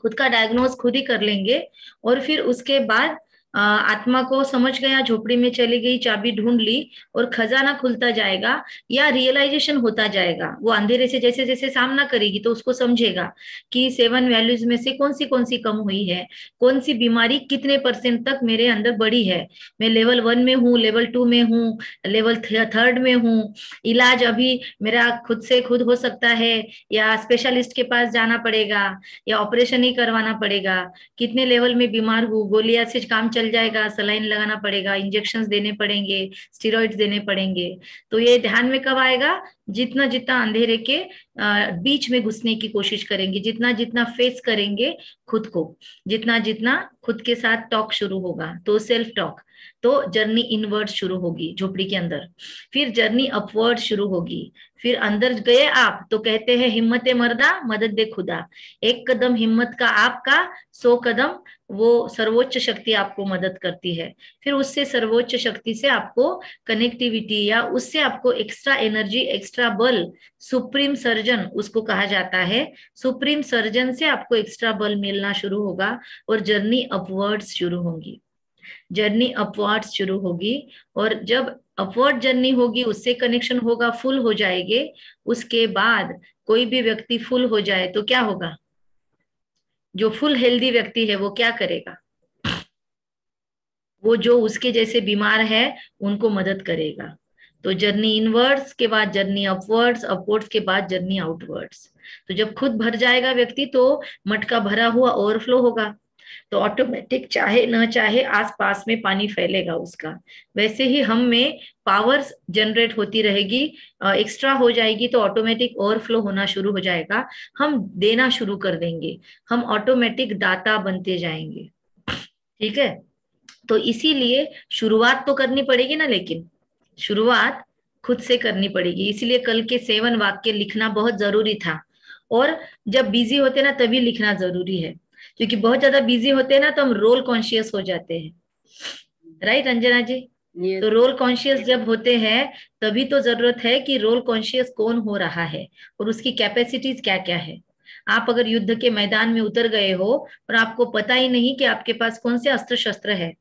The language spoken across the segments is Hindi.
खुद का डायग्नोज खुद ही कर लेंगे। और फिर उसके बाद आत्मा को समझ गया, झोपड़ी में चली गई, चाबी ढूंढ ली, और खजाना खुलता जाएगा या रियलाइजेशन होता जाएगा। वो अंधेरे से जैसे जैसे सामना करेगी तो उसको समझेगा कि 7 वैल्यूज में से कौन सी कम हुई है, कौन सी बीमारी कितने % तक मेरे अंदर बढ़ी है, मैं लेवल 1 में हूँ, लेवल 2 में हूँ, लेवल 3 में हूँ, इलाज अभी मेरा खुद से खुद हो सकता है या स्पेशलिस्ट के पास जाना पड़ेगा या ऑपरेशन ही करवाना पड़ेगा, कितने लेवल में बीमार हूँ, गोलियां से काम चल जाएगा, सलाइन लगाना पड़ेगा, इंजेक्शंस देने पड़ेंगे, स्टेरॉइड्स देने पड़ेंगे। तो ये ध्यान में कब आएगा? जितना जितना अंधेरे के बीच में घुसने की कोशिश करेंगे, जितना जितना फेस करेंगे खुद को, जितना जितना खुद के साथ टॉक शुरू होगा, तो सेल्फ टॉक, तो जर्नी इनवर्ड शुरू होगी झोपड़ी के अंदर। फिर जर्नी अपवर्ड शुरू होगी। फिर अंदर गए आप तो कहते हैं हिम्मत मर्दा मदद दे खुदा। एक कदम हिम्मत का आपका, 100 कदम वो सर्वोच्च शक्ति आपको मदद करती है। फिर उससे सर्वोच्च शक्ति से आपको कनेक्टिविटी या उससे आपको एक्स्ट्रा एनर्जी, एक्स्ट्रा बल, सुप्रीम सर्जन उसको कहा जाता है, सुप्रीम सर्जन से आपको एक्स्ट्रा बल मिलना शुरू होगा और जर्नी अपवर्ड्स शुरू होगी। जर्नी अपवर्ड्स शुरू होगी। और जब अपवर्ड जर्नी होगी, उससे कनेक्शन होगा, फुल हो जाएंगे। उसके बाद कोई भी व्यक्ति फुल हो जाए तो क्या होगा? जो फुल हेल्दी व्यक्ति है वो क्या करेगा? वो जो उसके जैसे बीमार है उनको मदद करेगा। तो जर्नी इनवर्ड्स के बाद जर्नी अपवर्ड्स, अपवर्ड्स के बाद जर्नी आउटवर्ड्स। तो जब खुद भर जाएगा व्यक्ति तो मटका भरा हुआ ओवरफ्लो होगा, तो ऑटोमेटिक चाहे न चाहे आसपास में पानी फैलेगा उसका। वैसे ही हम में पावर्स जनरेट होती रहेगी, एक्स्ट्रा हो जाएगी तो ऑटोमेटिक ओवरफ्लो होना शुरू हो जाएगा, हम देना शुरू कर देंगे, हम ऑटोमेटिक दाता बनते जाएंगे। ठीक है? तो इसीलिए शुरुआत तो करनी पड़ेगी ना, लेकिन शुरुआत खुद से करनी पड़ेगी। इसीलिए कल के 7 वाक्य लिखना बहुत जरूरी था। और जब बिजी होते ना तभी लिखना जरूरी है, क्योंकि बहुत ज्यादा बिजी होते हैं ना तो हम रोल कॉन्शियस हो जाते हैं। राइट अंजना जी? Yes. तो रोल कॉन्शियस जब होते हैं तभी तो जरूरत है कि रोल कॉन्शियस कौन हो रहा है और उसकी कैपेसिटीज क्या क्या है। आप अगर युद्ध के मैदान में उतर गए हो और आपको पता ही नहीं कि आपके पास कौन से अस्त्र शस्त्र है,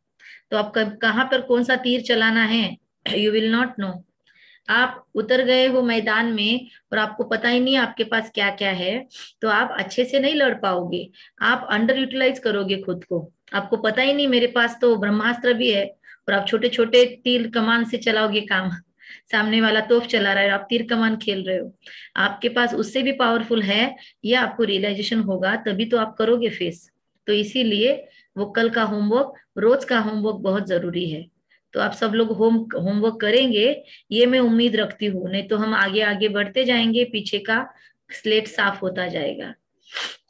तो आप कहाँ पर कौन सा तीर चलाना है, यू विल नॉट नो। आप उतर गए हो मैदान में और आपको पता ही नहीं आपके पास क्या क्या है, तो आप अच्छे से नहीं लड़ पाओगे, आप अंडर यूटिलाइज करोगे खुद को। आपको पता ही नहीं मेरे पास तो ब्रह्मास्त्र भी है, और आप छोटे छोटे तीर कमान से चलाओगे काम, सामने वाला तोप चला रहा है और आप तीर कमान खेल रहे हो, आपके पास उससे भी पावरफुल है। ये आपको रियलाइजेशन होगा तभी तो आप करोगे फेस। तो इसीलिए वो कल का होमवर्क, रोज का होमवर्क बहुत जरूरी है। तो आप सब लोग होमवर्क करेंगे, ये मैं उम्मीद रखती हूँ, नहीं तो हम आगे आगे बढ़ते जाएंगे, पीछे का स्लेट साफ होता जाएगा,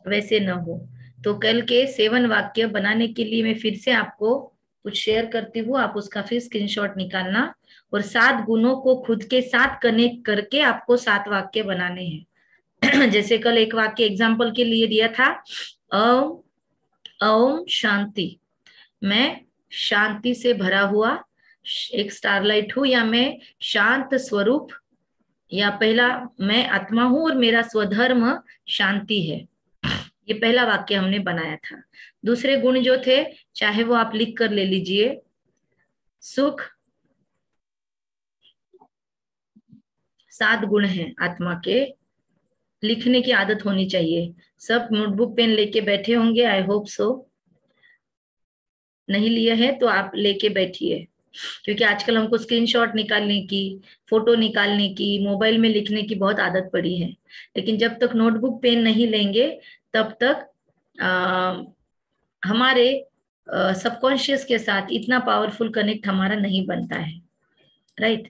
वैसे न हो। तो कल के 7 वाक्य बनाने के लिए मैं फिर से आपको कुछ शेयर करती हूँ, आप उसका फिर स्क्रीनशॉट निकालना। और 7 गुणों को खुद के साथ कनेक्ट करके आपको 7 वाक्य बनाने हैं। जैसे कल एक वाक्य एग्जाम्पल के लिए दिया था, ओम, ओम शांति, मैं शांति से भरा हुआ एक स्टारलाइट हूं, या मैं शांत स्वरूप, या पहला मैं आत्मा हूं और मेरा स्वधर्म शांति है। ये पहला वाक्य हमने बनाया था। दूसरे गुण जो थे, चाहे वो आप लिख कर ले लीजिए, सुख, 7 गुण हैं आत्मा के, लिखने की आदत होनी चाहिए। सब नोटबुक पेन लेके बैठे होंगे, आई होप सो। नहीं लिए है तो आप लेके बैठिए, क्योंकि आजकल हमको स्क्रीनशॉट निकालने की, फोटो निकालने की, मोबाइल में लिखने की बहुत आदत पड़ी है। लेकिन जब तक नोटबुक पेन नहीं लेंगे तब तक हमारे सबकॉन्शियस के साथ इतना पावरफुल कनेक्ट हमारा नहीं बनता है। राइट?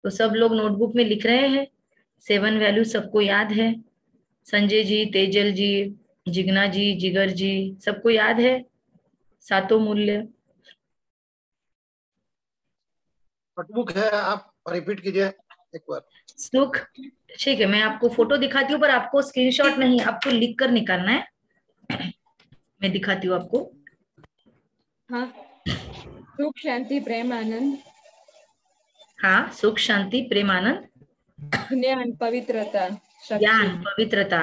तो सब लोग नोटबुक में लिख रहे हैं, 7 वैल्यू सबको याद है, संजय जी, तेजल जी, जिग्ना जी, जिगर जी, सबको याद है सातों मूल्य। नोटबुक है, आप रिपीट कीजिए एक बार। सुख, ठीक है, मैं आपको फोटो दिखाती हूँ पर आपको स्क्रीनशॉट नहीं, आपको लिख कर निकालना है। मैं दिखाती हूँ आपको। हाँ, सुख शांति प्रेम आनंद, हाँ, सुख शांति प्रेम आनंद, ज्ञान पवित्रता शक्ति। ज्ञान पवित्रता,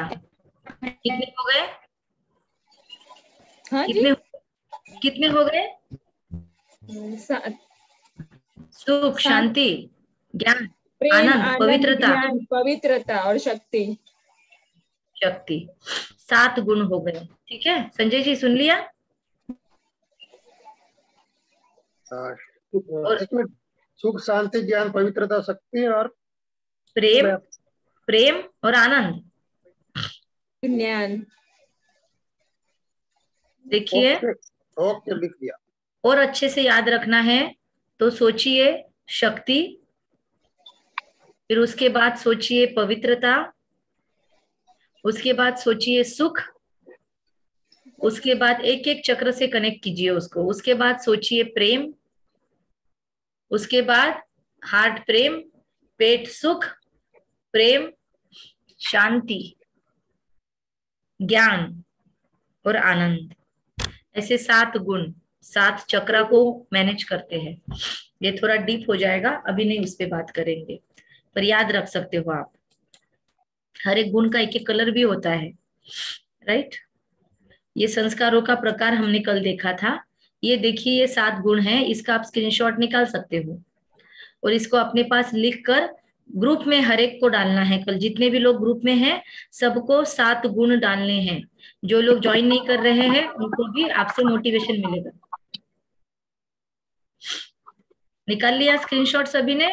कितने हो गए? हाँ जी। कितने कितने हो गए? सा- सुख, सात। शांति, ज्ञान, प्रेम, आनंद, आनंद, पवित्रता, ज्ञान, पवित्रता और शक्ति। शक्ति। 7 गुण हो गए। ठीक है संजय जी, सुन लिया? और एक मिनट। सुख, शांति, ज्ञान, पवित्रता, शक्ति और प्रेम, प्रेम और आनंद। ज्ञान। देखिए, ओके। ओके, लिख दिया। और अच्छे से याद रखना है तो सोचिए शक्ति, फिर उसके बाद सोचिए पवित्रता, उसके बाद सोचिए सुख, उसके बाद एक एक चक्र से कनेक्ट कीजिए उसको, उसके बाद सोचिए प्रेम, उसके बाद हार्ट प्रेम, पेट सुख, प्रेम, शांति, ज्ञान और आनंद। ऐसे 7 गुण 7 चक्रा को मैनेज करते हैं। ये थोड़ा डीप हो जाएगा, अभी नहीं उस पर बात करेंगे, पर याद रख सकते हो आप। हर एक गुण का एक एक कलर भी होता है, राइट। ये संस्कारों का प्रकार हमने कल देखा था। ये देखिए, ये 7 गुण हैं, इसका आप स्क्रीनशॉट निकाल सकते हो और इसको अपने पास लिख कर ग्रुप में हर एक को डालना है। कल जितने भी लोग ग्रुप में हैं सबको 7 गुण डालने हैं। जो लोग ज्वाइन नहीं कर रहे हैं उनको भी आपसे मोटिवेशन मिलेगा। निकाल लिया स्क्रीनशॉट सभी ने?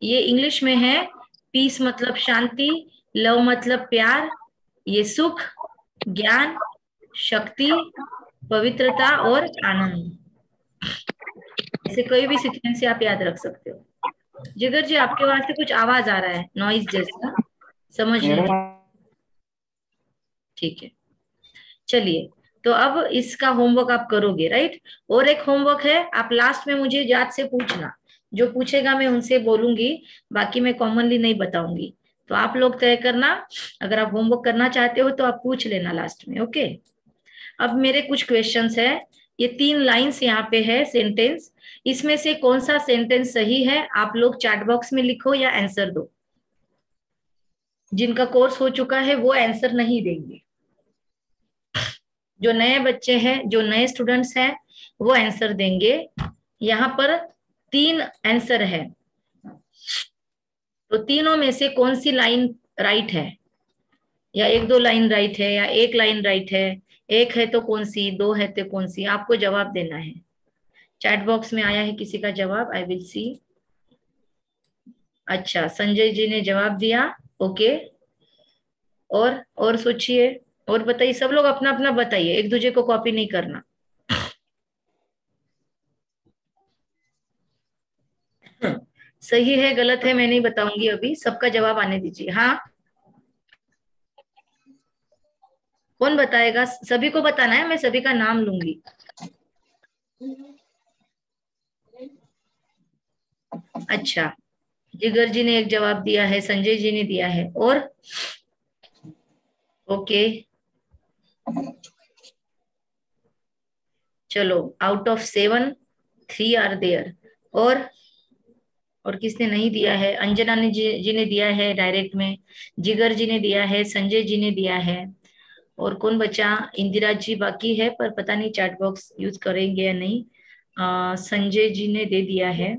ये इंग्लिश में है। पीस मतलब शांति, लव मतलब प्यार, ये सुख, ज्ञान, शक्ति, पवित्रता और आनंद। ऐसे कोई भी सीक्वेंस से आप याद रख सकते हो। जिगर जी, आपके वहां से कुछ आवाज आ रहा है, नॉइज जैसा, समझ नहीं रहा। ठीक है, चलिए। तो अब इसका होमवर्क आप करोगे, राइट। और एक होमवर्क है, आप लास्ट में मुझे याद से पूछना, जो पूछेगा मैं उनसे बोलूंगी, बाकी मैं कॉमनली नहीं बताऊंगी। तो आप लोग तय करना, अगर आप होमवर्क करना चाहते हो तो आप पूछ लेना लास्ट में, ओके। अब मेरे कुछ क्वेश्चंस है। ये 3 लाइंस यहाँ पे है, सेंटेंस। इसमें से कौन सा सेंटेंस सही है आप लोग चैट बॉक्स में लिखो या आंसर दो। जिनका कोर्स हो चुका है वो आंसर नहीं देंगे, जो नए बच्चे हैं, जो नए स्टूडेंट्स हैं, वो आंसर देंगे। यहाँ पर 3 आंसर है, तो तीनों में से कौन सी लाइन राइट है, या 1-2 लाइन राइट है, या 1 लाइन राइट है। एक है तो कौन सी, 2 है तो कौन सी, आपको जवाब देना है। चैट बॉक्स में आया है किसी का जवाब, आई विल सी। अच्छा, संजय जी ने जवाब दिया, ओके। और सोचिए, और बताइए, सब लोग अपना अपना बताइए, एक दूसरे को कॉपी नहीं करना। सही है गलत है मैं नहीं बताऊंगी अभी, सबका जवाब आने दीजिए। हाँ, कौन बताएगा? सभी को बताना है, मैं सभी का नाम लूंगी। अच्छा, जिगर जी ने एक जवाब दिया है, संजय जी ने दिया है, और ओके। चलो, आउट ऑफ 7 3 आर देयर। और किसने नहीं दिया है? अंजना ने जी ने दिया है डायरेक्ट में, जिगर जी ने दिया है, संजय जी ने दिया है, और कौन बचा? इंदिरा जी बाकी है, पर पता नहीं चैट बॉक्स यूज करेंगे या नहीं। संजय जी ने दे दिया है,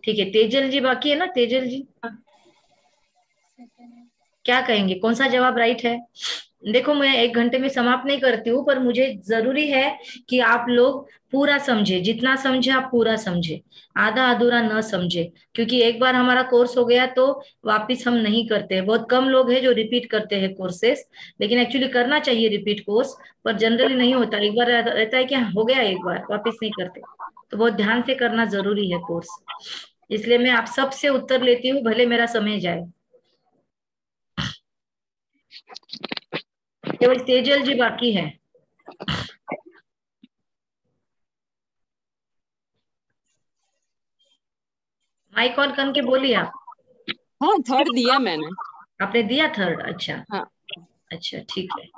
ठीक है। तेजल जी बाकी है ना, तेजल जी क्या कहेंगे, कौन सा जवाब राइट है? देखो, मैं 1 घंटे में समाप्त नहीं करती हूँ, पर मुझे जरूरी है कि आप लोग पूरा समझे, जितना समझे आप पूरा समझे, आधा अधूरा न समझे। क्योंकि एक बार हमारा कोर्स हो गया तो वापिस हम नहीं करते हैं। बहुत कम लोग हैं जो रिपीट करते हैं कोर्सेस, लेकिन एक्चुअली करना चाहिए रिपीट कोर्स, पर जनरली नहीं होता। एक बार रहता है कि हो गया, एक बार वापिस नहीं करते। तो बहुत ध्यान से करना जरूरी है कोर्स, इसलिए मैं आप सबसे उत्तर लेती हूँ, भले मेरा समय जाए। केवल तेजल जी बाकी है। माइक ऑन करके बोलिए आप। हाँ, थर्ड दिया मैंने। आपने दिया थर्ड? अच्छा, हाँ। अच्छा, ठीक है,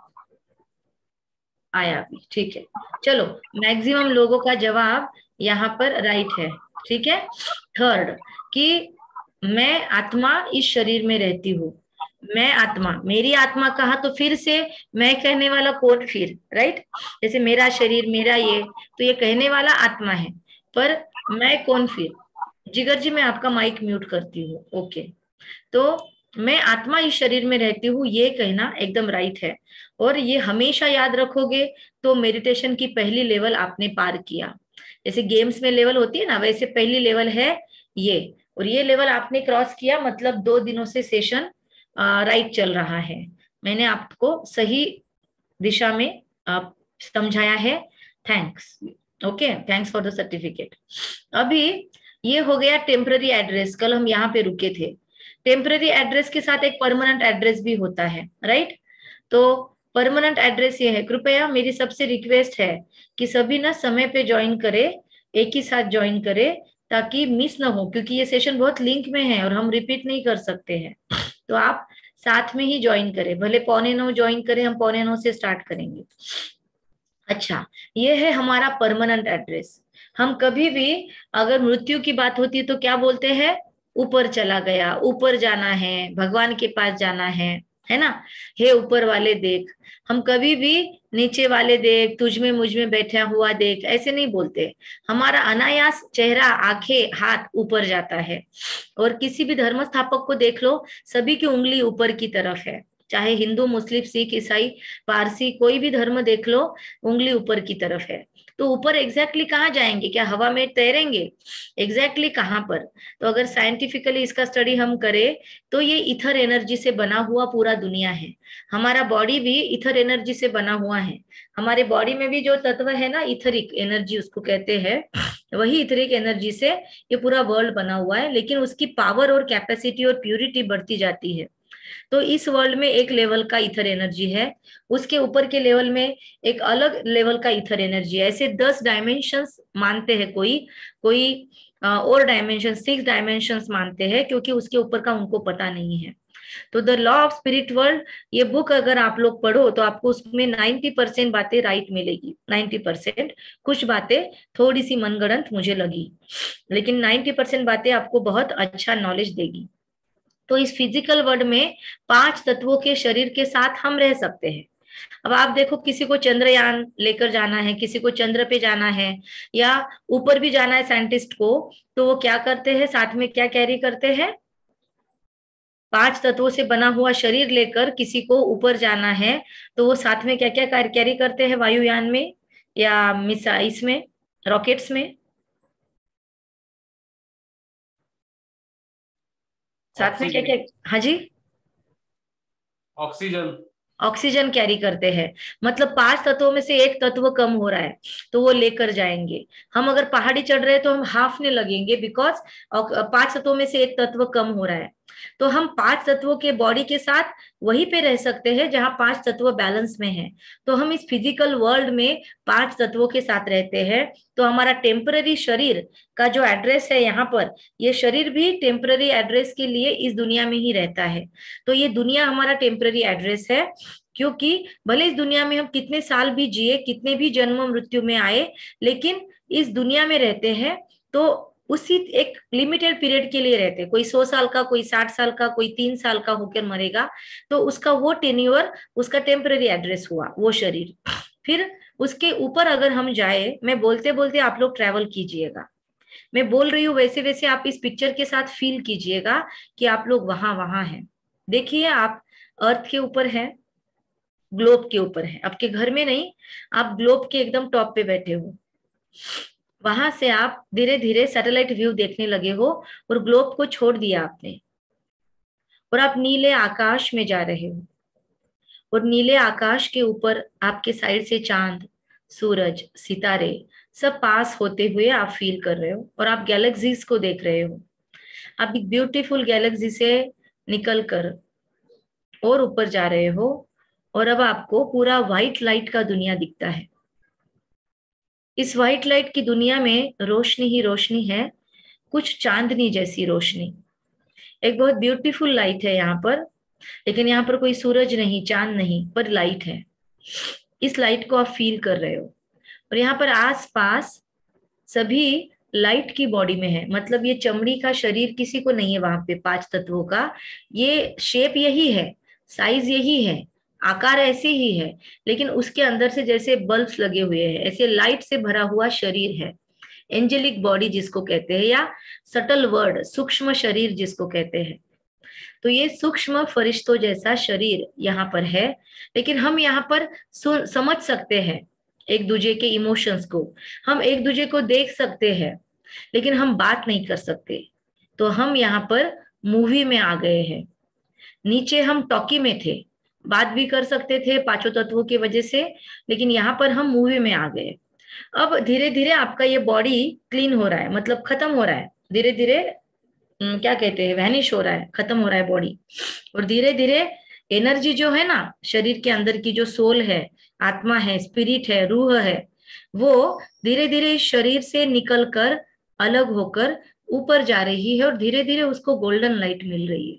आया भी, ठीक है। चलो, मैक्सिमम लोगों का जवाब यहाँ पर राइट है, ठीक है। थर्ड, कि मैं आत्मा इस शरीर में रहती हूँ। मैं आत्मा, मेरी आत्मा कहा तो फिर से मैं कहने वाला कौन फिर, राइट? जैसे मेरा शरीर, मेरा ये, तो ये कहने वाला आत्मा है, पर मैं कौन फिर? जिगर जी मैं आपका माइक म्यूट करती हूँ। ओके, तो मैं आत्मा इस शरीर में रहती हूँ, ये कहना एकदम राइट है। और ये हमेशा याद रखोगे तो मेडिटेशन की पहली लेवल आपने पार किया। जैसे गेम्स में लेवल होती है ना, वैसे पहली लेवल है ये, और ये लेवल आपने क्रॉस किया, मतलब 2 दिनों से सेशन राइट चल रहा है। मैंने आपको सही दिशा में समझाया है। Thanks. Okay, thanks for the certificate. अभी ये हो गया टेम्पररी एड्रेस, कल हम यहाँ पे रुके थे। टेम्पररी एड्रेस के साथ एक परमानेंट एड्रेस भी होता है, राइट? तो परमानेंट एड्रेस ये है, कृपया मेरी सबसे रिक्वेस्ट है कि सभी ना समय पे ज्वाइन करे, एक ही साथ ज्वाइन करे, ताकि मिस ना हो, क्योंकि ये सेशन बहुत लिंक में है और हम रिपीट नहीं कर सकते हैं। तो आप साथ में ही ज्वाइन करें, भले 8:45 ज्वाइन करें, हम 8:45 से स्टार्ट करेंगे। अच्छा, ये है हमारा परमानेंट एड्रेस। हम कभी भी अगर मृत्यु की बात होती है तो क्या बोलते हैं? ऊपर चला गया, ऊपर जाना है, भगवान के पास जाना है ना? हे ऊपर वाले देख। हम कभी भी नीचे वाले देख, तुझ में मुझ में बैठा हुआ देख, ऐसे नहीं बोलते। हमारा अनायास चेहरा, आंखें, हाथ ऊपर जाता है। और किसी भी धर्म स्थापक को देख लो, सभी की उंगली ऊपर की तरफ है। चाहे हिंदू, मुस्लिम, सिख, ईसाई, पारसी, कोई भी धर्म देख लो, उंगली ऊपर की तरफ है। तो ऊपर एग्जैक्टली कहाँ जाएंगे? क्या हवा में तैरेंगे? एग्जैक्टली कहाँ पर? तो अगर साइंटिफिकली इसका स्टडी हम करें तो ये इथर एनर्जी से बना हुआ पूरा दुनिया है। हमारा बॉडी भी इथर एनर्जी से बना हुआ है। हमारे बॉडी में भी जो तत्व है ना, इथरिक एनर्जी उसको कहते हैं, वही इथरिक एनर्जी से ये पूरा वर्ल्ड बना हुआ है। लेकिन उसकी पावर और कैपेसिटी और प्यूरिटी बढ़ती जाती है। तो इस वर्ल्ड में एक लेवल का इथर एनर्जी है, उसके ऊपर के लेवल में एक अलग लेवल का इथर एनर्जी है। ऐसे 10 डायमेंशंस मानते हैं कोई कोई और डायमेंशन 6 डायमेंशंस मानते हैं, क्योंकि उसके ऊपर का उनको पता नहीं है। तो the law of spirit world, ये बुक अगर आप लोग पढ़ो तो आपको उसमें 90% बातें राइट मिलेगी। 90%, कुछ बातें थोड़ी सी मनगढ़ंत मुझे लगी, लेकिन 90% बातें आपको बहुत अच्छा नॉलेज देगी। तो इस फिजिकल वर्ल्ड में 5 तत्वों के शरीर के साथ हम रह सकते हैं। अब आप देखो, किसी को चंद्रयान लेकर जाना है, किसी को चंद्र पे जाना है, या ऊपर भी जाना है साइंटिस्ट को, तो वो क्या करते हैं? साथ में क्या कैरी करते हैं? 5 तत्वों से बना हुआ शरीर लेकर किसी को ऊपर जाना है, तो वो साथ में क्या क्या कैरी करते हैं वायुयान में या मिसाइल्स में, रॉकेट्स में? साथ में क्या क्या? हाँ जी, ऑक्सीजन। ऑक्सीजन कैरी करते हैं। मतलब 5 तत्वों में से एक तत्व कम हो रहा है तो वो लेकर जाएंगे। हम अगर पहाड़ी चढ़ रहे हैं तो हम हाफने लगेंगे, बिकॉज 5 तत्वों में से एक तत्व कम हो रहा है। तो हम 5 तत्वों के बॉडी के साथ वहीं पे रह सकते हैं जहां 5 तत्व बैलेंस में है। तो हम इस फिजिकल वर्ल्ड में 5 तत्वों के साथ रहते हैं। तो हमारा टेम्पररी शरीर का जो एड्रेस है यहाँ पर, ये शरीर भी टेम्पररी एड्रेस के लिए इस दुनिया में ही रहता है। तो ये दुनिया हमारा टेम्पररी एड्रेस है, क्योंकि भले इस दुनिया में हम कितने साल भी जिए, कितने भी जन्म मृत्यु में आए, लेकिन इस दुनिया में रहते हैं तो उसी एक लिमिटेड पीरियड के लिए रहते हैं। कोई 100 साल का, कोई 60 साल का, कोई 3 साल का होकर मरेगा, तो उसका वो टेन्योर, उसका टेम्पररी एड्रेस हुआ वो शरीर। फिर उसके ऊपर अगर हम जाए, मैं बोलते बोलते आप लोग ट्रैवल कीजिएगा, मैं बोल रही हूँ वैसे वैसे आप इस पिक्चर के साथ फील कीजिएगा कि आप लोग वहां वहां हैं। देखिए, आप अर्थ के ऊपर हैं, ग्लोब के ऊपर है, आपके घर में नहीं, आप ग्लोब के एकदम टॉप पे बैठे हो। वहां से आप धीरे धीरे सैटेलाइट व्यू देखने लगे हो और ग्लोब को छोड़ दिया आपने, और आप नीले आकाश में जा रहे हो। और नीले आकाश के ऊपर आपके साइड से चांद, सूरज, सितारे सब पास होते हुए आप फील कर रहे हो, और आप गैलेक्सीज को देख रहे हो। आप एक ब्यूटीफुल गैलेक्सी से निकल कर और ऊपर जा रहे हो, और अब आपको पूरा व्हाइट लाइट का दुनिया दिखता है। इस व्हाइट लाइट की दुनिया में रोशनी ही रोशनी है, कुछ चांदनी जैसी रोशनी। एक बहुत ब्यूटीफुल लाइट है यहाँ पर, लेकिन यहाँ पर कोई सूरज नहीं, चांद नहीं, पर लाइट है। इस लाइट को आप फील कर रहे हो, और यहाँ पर आस पास सभी लाइट की बॉडी में है, मतलब ये चमड़ी का शरीर किसी को नहीं है वहां पे 5 तत्वों का। ये शेप यही है, साइज यही है, आकार ऐसे ही है, लेकिन उसके अंदर से जैसे बल्ब्स लगे हुए हैं, ऐसे लाइट से भरा हुआ शरीर है। एंजेलिक बॉडी जिसको कहते हैं, या सटल वर्ड, सूक्ष्म शरीर जिसको कहते हैं। तो ये सूक्ष्म फरिश्तों जैसा शरीर यहाँ पर है, लेकिन हम यहाँ पर समझ सकते हैं एक दूसरे के इमोशंस को, हम एक दूसरे को देख सकते हैं, लेकिन हम बात नहीं कर सकते। तो हम यहाँ पर मूवी में आ गए हैं। नीचे हम टॉकी में थे, बात भी कर सकते थे 5 तत्वों की वजह से, लेकिन यहाँ पर हम मूवी में आ गए। अब धीरे धीरे आपका ये बॉडी क्लीन हो रहा है, मतलब खत्म हो रहा है धीरे धीरे, क्या कहते हैं, वैनिश हो रहा है, खत्म हो रहा है बॉडी। और धीरे धीरे एनर्जी जो है ना शरीर के अंदर की, जो सोल है, आत्मा है, स्पिरिट है, रूह है, वो धीरे धीरे इस शरीर से निकल कर अलग होकर ऊपर जा रही है, और धीरे धीरे उसको गोल्डन लाइट मिल रही है।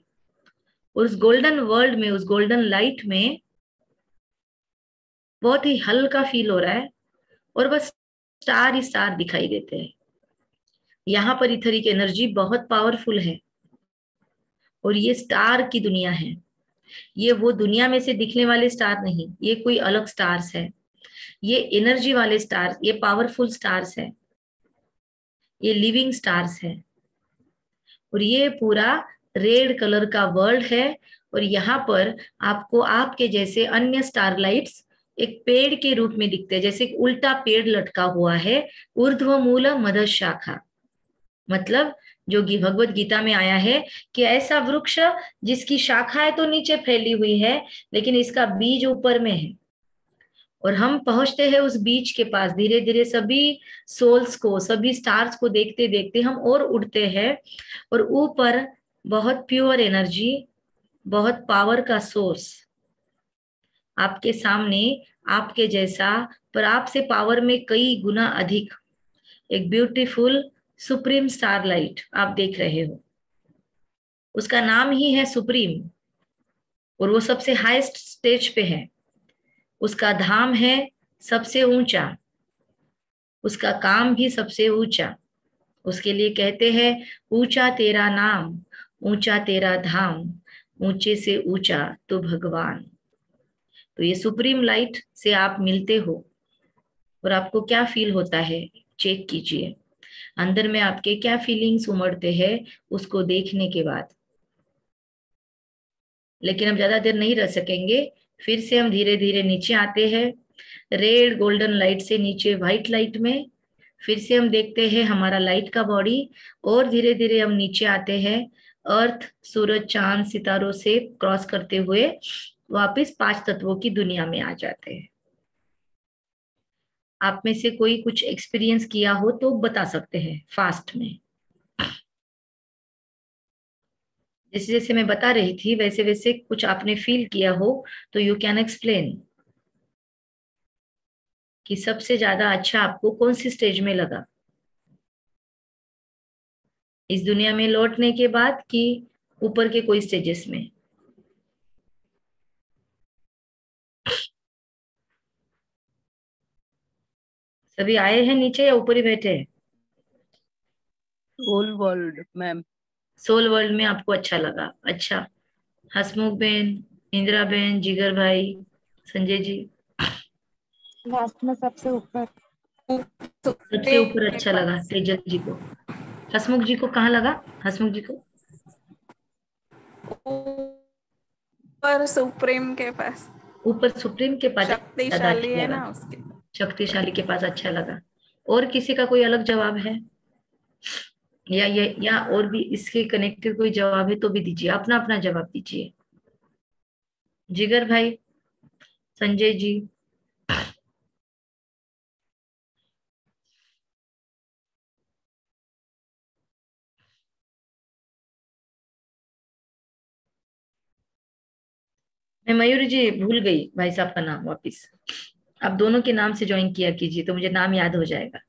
और उस गोल्डन वर्ल्ड में, उस गोल्डन लाइट में बहुत ही हल्का फील हो रहा है, और बस स्टार ही स्टार दिखाई देते हैं। यहाँ पर इथरिक एनर्जी बहुत पावरफुल है, और ये स्टार की दुनिया है। ये वो दुनिया में से दिखने वाले स्टार नहीं, ये कोई अलग स्टार्स है, ये एनर्जी वाले स्टार्स, ये पावरफुल स्टार्स है, ये लिविंग स्टार्स है। और ये पूरा रेड कलर का वर्ल्ड है, और यहाँ पर आपको आपके जैसे अन्य स्टारलाइट्स एक पेड़ के रूप में दिखते हैं, जैसे एक उल्टा पेड़ लटका हुआ है, ऊर्ध्व मूल मध्य शाखा, मतलब जो भगवत गीता में आया है कि ऐसा वृक्ष जिसकी शाखाएं तो नीचे फैली हुई है, लेकिन इसका बीज ऊपर में है। और हम पहुंचते हैं उस बीज के पास, धीरे धीरे सभी सोल्स को, सभी स्टार्स को देखते देखते हम और उड़ते हैं, और ऊपर बहुत प्योर एनर्जी, बहुत पावर का सोर्स आपके सामने, आपके जैसा, पर आपसे पावर में कई गुना अधिक, एक ब्यूटीफुल सुप्रीम स्टारलाइट आप देख रहे हो। उसका नाम ही है सुप्रीम, और वो सबसे हाईएस्ट स्टेज पे है। उसका धाम है सबसे ऊंचा, उसका काम भी सबसे ऊंचा। उसके लिए कहते हैं ऊंचा तेरा नाम, ऊंचा तेरा धाम, ऊंचे से ऊंचा तो भगवान। तो ये सुप्रीम लाइट से आप मिलते हो, और आपको क्या फील होता है चेक कीजिए, अंदर में आपके क्या फीलिंग्स उमड़ते हैं उसको देखने के बाद। लेकिन हम ज्यादा देर नहीं रह सकेंगे, फिर से हम धीरे धीरे नीचे आते हैं, रेड गोल्डन लाइट से नीचे व्हाइट लाइट में। फिर से हम देखते हैं हमारा लाइट का बॉडी, और धीरे धीरे हम नीचे आते हैं, अर्थ, सूरज, चांद, सितारों से क्रॉस करते हुए वापस 5 तत्वों की दुनिया में आ जाते हैं। आप में से कोई कुछ एक्सपीरियंस किया हो तो बता सकते हैं फास्ट में। जैसे जैसे मैं बता रही थी वैसे वैसे कुछ आपने फील किया हो तो यू कैन एक्सप्लेन कि सबसे ज्यादा अच्छा आपको कौन सी स्टेज में लगा, इस दुनिया में लौटने के बाद कि ऊपर के कोई स्टेजेस में। सभी आए हैं नीचे या ऊपर ही बैठे हैं? Soul world ma'am. Soul world में आपको अच्छा लगा, अच्छा। हसमुख बहन, इंदिरा बहन, जिगर भाई, संजय जी? लास्ट में सबसे ऊपर सबसे ऊपर अच्छा लगा तेजल जी को। हसमुख जी को कहाँ लगा? हसमुख जी को ऊपर सुप्रीम के पास, ऊपर सुप्रीम के पास ज्यादा शक्तिशाली अच्छा है लगा, ना उसके। शक्तिशाली के पास अच्छा लगा। और किसी का कोई अलग जवाब है, या और भी इसके कनेक्टेड कोई जवाब है तो भी दीजिए, अपना अपना जवाब दीजिए। जिगर भाई, संजय जी? मैं मयूरी जी भूल गई भाई साहब का नाम, वापिस आप दोनों के नाम से ज्वाइन किया कीजिए तो मुझे नाम याद हो जाएगा।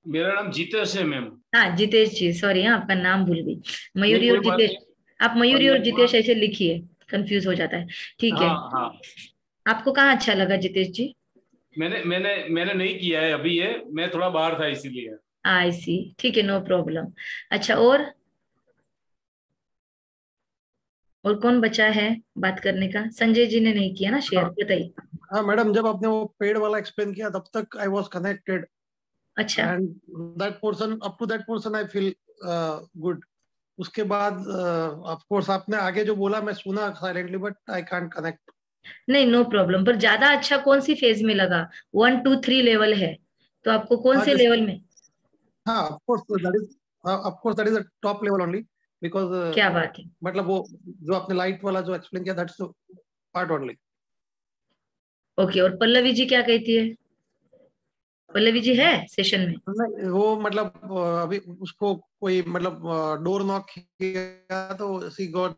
मेरा नाम जितेश है मैम। हाँ जितेश जी, सॉरी, हाँ आपका नाम भूल गई। मयूरी और जितेश, आप मयूरी और जितेश ऐसे लिखिए, कंफ्यूज हो जाता है। ठीक है, हाँ हाँ। आपको कहाँ अच्छा लगा जितेश जी? मैंने नहीं किया है अभी, ये मैं थोड़ा बाहर था इसीलिए। आई सी, ठीक है, नो प्रॉब्लम। अच्छा, और कौन बचा है बात करने का? संजय जी ने नहीं किया ना शेयर, हाँ बताइए। हाँ मैडम, जब आपने वो पेड वाला एक्सप्लेन किया तब तक आई वाज कनेक्टेड, अच्छा, and that portion, up to that portion I feel good. उसके बाद ऑफ कोर्स आपने आगे जो बोला मैं सुना silently, but I can't connect. नहीं, नो प्रॉब्लम। पर ज्यादा अच्छा कौन सी फेज में लगा? 1 2 3 लेवल है, तो आपको कौन हाँ से जिस लेवल में? हाँ of course that is the top level only, because क्या बात है। मतलब वो जो आपने लाइट वाला जो एक्सप्लेन किया, दैट्स पार्ट ओनली। ओके, और पल्लवी जी क्या कहती है? पल्लवी जी है सेशन में? नहीं, वो मतलब अभी उसको कोई मतलब डोर नॉक किया तो she got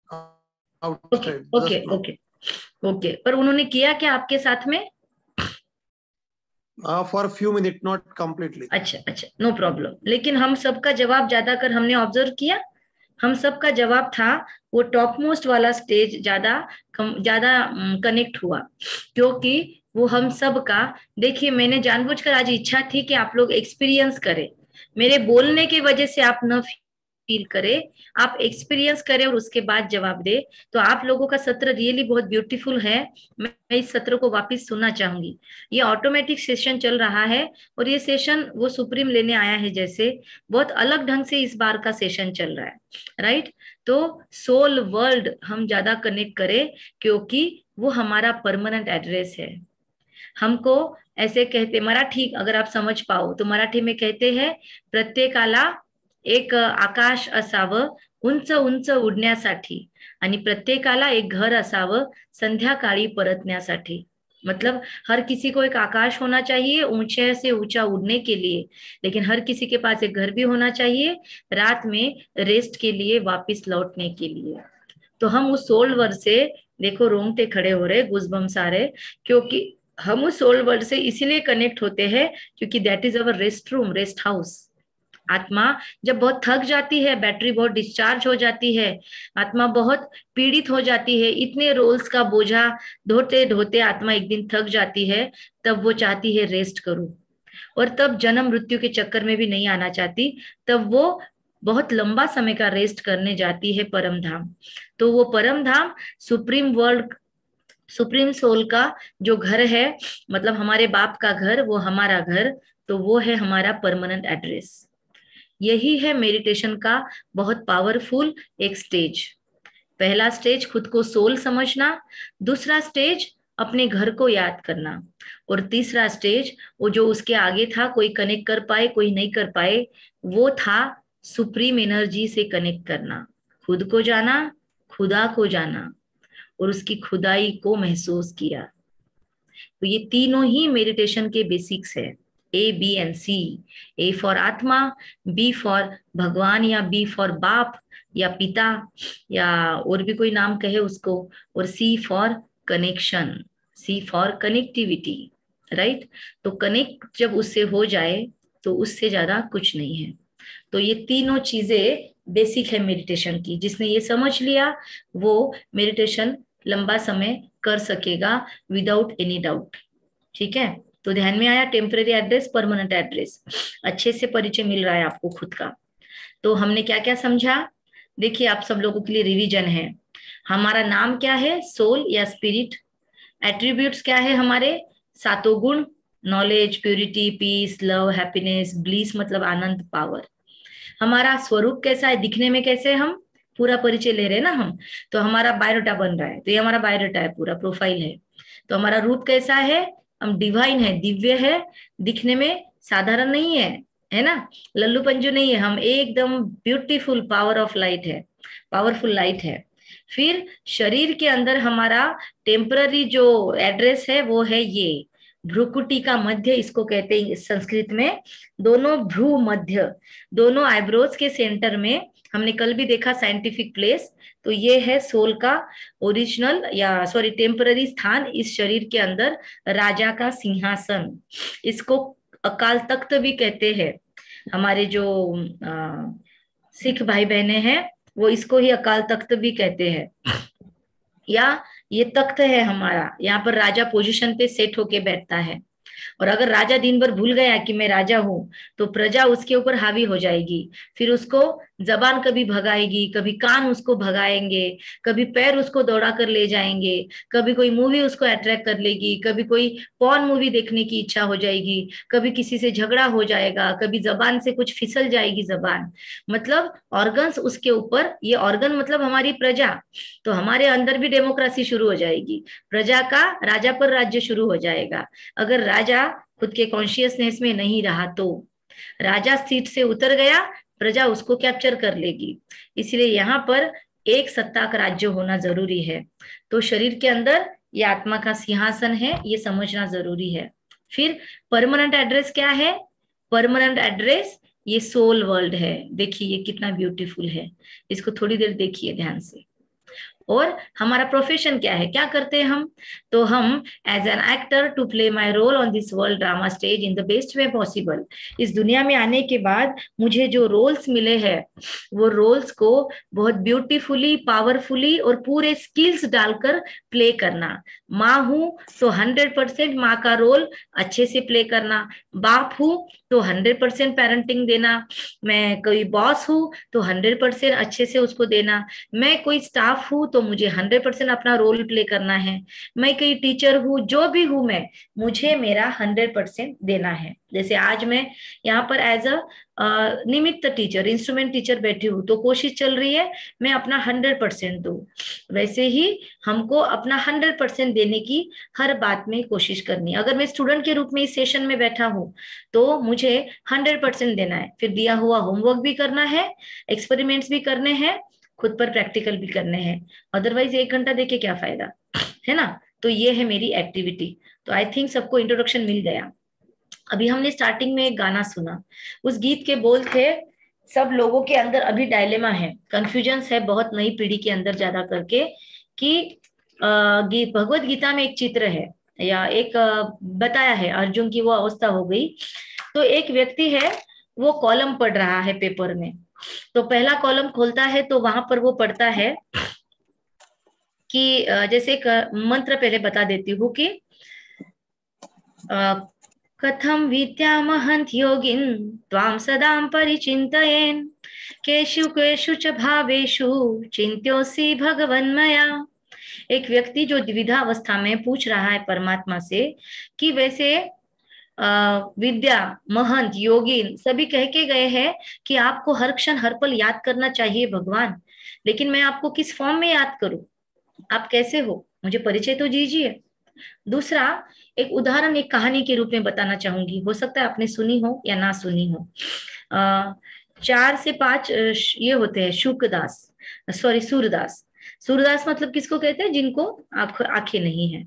okay outside okay just now. Okay okay, पर उन्होंने किया क्या आपके साथ में? For few minute, not completely. अच्छा अच्छा, नो प्रॉब्लम। लेकिन हम सबका जवाब ज्यादातर हमने ऑब्जर्व किया, हम सबका जवाब था वो टॉप मोस्ट वाला स्टेज ज्यादा ज्यादा कनेक्ट हुआ, क्योंकि वो हम सब का। देखिए, मैंने जानबूझकर आज इच्छा थी कि आप लोग एक्सपीरियंस करें, मेरे बोलने की वजह से आप न फील करें, आप एक्सपीरियंस करें और उसके बाद जवाब दे। तो आप लोगों का सत्र रियली बहुत ब्यूटीफुल है। मैं इस सत्र को वापस सुनना चाहूंगी। ये ऑटोमेटिक सेशन चल रहा है, और ये सेशन वो सुप्रीम लेने आया है, जैसे बहुत अलग ढंग से इस बार का सेशन चल रहा है, राइट? तो सोल वर्ल्ड हम ज्यादा कनेक्ट करें, क्योंकि वो हमारा परमानेंट एड्रेस है। हमको ऐसे कहते, मराठी अगर आप समझ पाओ तो मराठी में कहते हैं, प्रत्येकाला एक आकाश असावं उंच उंच उडण्यासाठी, आणि प्रत्येकाला एक घर असावं संध्याकाळी परतण्यासाठी। मतलब हर किसी को एक आकाश होना चाहिए ऊंचे से ऊंचा उड़ने के लिए, लेकिन हर किसी के पास एक घर भी होना चाहिए रात में रेस्ट के लिए, वापस लौटने के लिए। तो हम उस सोल वर्ड से, देखो रोंगटे खड़े हो रहे, गुजबम सारे, क्योंकि हम उस सोल वर्ड से इसीलिए कनेक्ट होते हैं, क्योंकि that is our rest room, rest house. आत्मा जब बहुत थक जाती है, बैटरी बहुत डिस्चार्ज हो जाती है, आत्मा बहुत पीड़ित हो जाती है, इतने रोल्स का बोझा ढोते ढोते आत्मा एक दिन थक जाती है, तब वो चाहती है रेस्ट करूं। और तब जन्म मृत्यु के चक्कर में भी नहीं आना चाहती, तब वो बहुत लंबा समय का रेस्ट करने जाती है परम धाम। तो वो परम धाम सुप्रीम वर्ल्ड, सुप्रीम सोल का जो घर है, मतलब हमारे बाप का घर, वो हमारा घर, तो वो है हमारा परमानेंट एड्रेस। यही है मेडिटेशन का बहुत पावरफुल एक स्टेज। पहला स्टेज खुद को सोल समझना, दूसरा स्टेज अपने घर को याद करना, और तीसरा स्टेज वो जो उसके आगे था, कोई कनेक्ट कर पाए कोई नहीं कर पाए, वो था सुप्रीम एनर्जी से कनेक्ट करना, खुद को जाना, खुदा को जाना, और उसकी खुदाई को महसूस किया। तो ये तीनों ही मेडिटेशन के बेसिक्स है, A B and C. A for आत्मा, बी फॉर भगवान या बी फॉर बाप या पिता, या और भी कोई नाम कहे उसको, और C for connection, C for connectivity, right? तो कनेक्ट जब उससे हो जाए तो उससे ज्यादा कुछ नहीं है। तो ये तीनों चीजें बेसिक है मेडिटेशन की। जिसने ये समझ लिया वो मेडिटेशन लंबा समय कर सकेगा विदाउट एनी डाउट। ठीक है? तो ध्यान में आया, टेम्पररी एड्रेस, परमानेंट एड्रेस, अच्छे से परिचय मिल रहा है आपको खुद का। तो हमने क्या क्या समझा? देखिए, आप सब लोगों के लिए रिवीजन है। हमारा नाम क्या है? सोल या स्पिरिट। एट्रीब्यूट्स क्या है हमारे? सातों गुण, knowledge, purity, peace, love, happiness, bliss मतलब आनंद, पावर। हमारा स्वरूप कैसा है, दिखने में कैसे हैं हम, पूरा परिचय ले रहे हैं ना हम। तो हमारा बायोडाटा बन रहा है, तो ये हमारा बायोडाटा है, पूरा प्रोफाइल है। तो हमारा रूप कैसा है? हम डिवाइन है, दिव्य है, दिखने में साधारण नहीं है ना, लल्लू पंजू नहीं है, हम एकदम ब्यूटीफुल पावर ऑफ लाइट है, पावरफुल लाइट है। फिर शरीर के अंदर हमारा टेम्पररी जो एड्रेस है वो है ये भ्रुकुटी का मध्य, इसको कहते हैं संस्कृत में, दोनों भ्रू मध्य, दोनों आईब्रोज के सेंटर में। हमने कल भी देखा साइंटिफिक प्लेस। तो ये है सोल का ओरिजिनल या सॉरी टेम्पररी स्थान इस शरीर के अंदर, राजा का सिंहासन। इसको अकाल तख्त भी कहते हैं। हमारे जो सिख भाई बहने हैं वो इसको ही अकाल तख्त भी कहते हैं, या ये तख्त है हमारा, यहाँ पर राजा पोजीशन पे सेट होके बैठता है। और अगर राजा दिन भर भूल गया कि मैं राजा हूं, तो प्रजा उसके ऊपर हावी हो जाएगी। फिर उसको जबान कभी भगाएगी, कभी कान उसको भगाएंगे, कभी पैर उसको दौड़ा कर ले जाएंगे, कभी कोई मूवी उसको अट्रैक्ट कर लेगी, कभी कोई पॉर्न मूवी देखने की इच्छा हो जाएगी, कभी किसी से झगड़ा हो जाएगा, कभी जबान से कुछ फिसल जाएगी जबान। मतलब ऑर्गन्स उसके ऊपर, ये ऑर्गन मतलब हमारी प्रजा, तो हमारे अंदर भी डेमोक्रेसी शुरू हो जाएगी। प्रजा का राजा पर राज्य शुरू हो जाएगा। अगर राजा खुद के कॉन्शियसनेस में नहीं रहा तो राजा सीट से उतर गया, प्रजा उसको कैप्चर कर लेगी। इसलिए यहाँ पर एक सत्ता का राज्य होना जरूरी है। तो शरीर के अंदर ये आत्मा का सिंहासन है, ये समझना जरूरी है। फिर परमानेंट एड्रेस क्या है? परमानेंट एड्रेस ये सोल वर्ल्ड है। देखिए ये कितना ब्यूटीफुल है, इसको थोड़ी देर देखिए ध्यान से। और हमारा प्रोफेशन क्या है, क्या करते हैं हम? तो हम as an actor to play my role on this world drama stage in the best way possible. इस दुनिया में आने के बाद मुझे जो रोल्स मिले हैं, वो रोल्स को बहुत ब्यूटीफुली, पावरफुली और पूरे स्किल्स डालकर प्ले करना। माँ हूं तो 100% माँ का रोल अच्छे से प्ले करना। बाप हूं तो 100% पेरेंटिंग देना। मैं कोई बॉस हूं तो 100% अच्छे से उसको देना। मैं कोई स्टाफ हूं तो मुझे 100% अपना रोल प्ले करना है। मैं कोई टीचर हूँ, जो भी हूं मैं, मुझे मेरा 100% देना है। जैसे आज मैं यहाँ पर एज अ निमित्त टीचर, इंस्ट्रूमेंट टीचर बैठी हूँ, तो कोशिश चल रही है मैं अपना 100% दूं। वैसे ही हमको अपना 100% देने की हर बात में कोशिश करनी है। अगर मैं स्टूडेंट के रूप में इस सेशन में बैठा हूँ तो मुझे 100% देना है। फिर दिया हुआ होमवर्क भी करना है, एक्सपेरिमेंट्स भी करने हैं, खुद पर प्रैक्टिकल भी करने हैं। अदरवाइज 1 घंटा देके क्या फायदा, है ना? तो ये है मेरी एक्टिविटी। तो आई थिंक सबको इंट्रोडक्शन मिल गया। अभी हमने स्टार्टिंग में एक गाना सुना, उस गीत के बोल थे, सब लोगों के अंदर अभी डायलेमा है, कंफ्यूजन्स है बहुत नई पीढ़ी के अंदर ज्यादा करके, कि भगवत गीता में एक चित्र है, या एक बताया है अर्जुन की वो अवस्था हो गई। तो एक व्यक्ति है, वो कॉलम पढ़ रहा है पेपर में। तो पहला कॉलम खोलता है तो वहां पर वो पढ़ता है कि जैसे एक मंत्र पहले बता देती हूँ कि कथम विद्यामहंत योगिन त्वां सदां परिचिन्तयेन् केषु केषु च भावेषु चिंत्योऽसि भगवन्मया। एक व्यक्ति जो द्विधा अवस्था में पूछ रहा है परमात्मा से कि वैसे विद्या, महंत, योगिन सभी कह के गए हैं कि आपको हर क्षण हर पल याद करना चाहिए भगवान, लेकिन मैं आपको किस फॉर्म में याद करूं? आप कैसे हो, मुझे परिचय तो दीजिए। दूसरा, एक उदाहरण एक कहानी के रूप में बताना चाहूंगी, हो सकता है आपने सुनी हो या ना सुनी हो। 4 से 5 ये होते हैं शुकदास, सॉरी सूरदास। सूरदास मतलब किसको कहते हैं? जिनको आंखें नहीं है,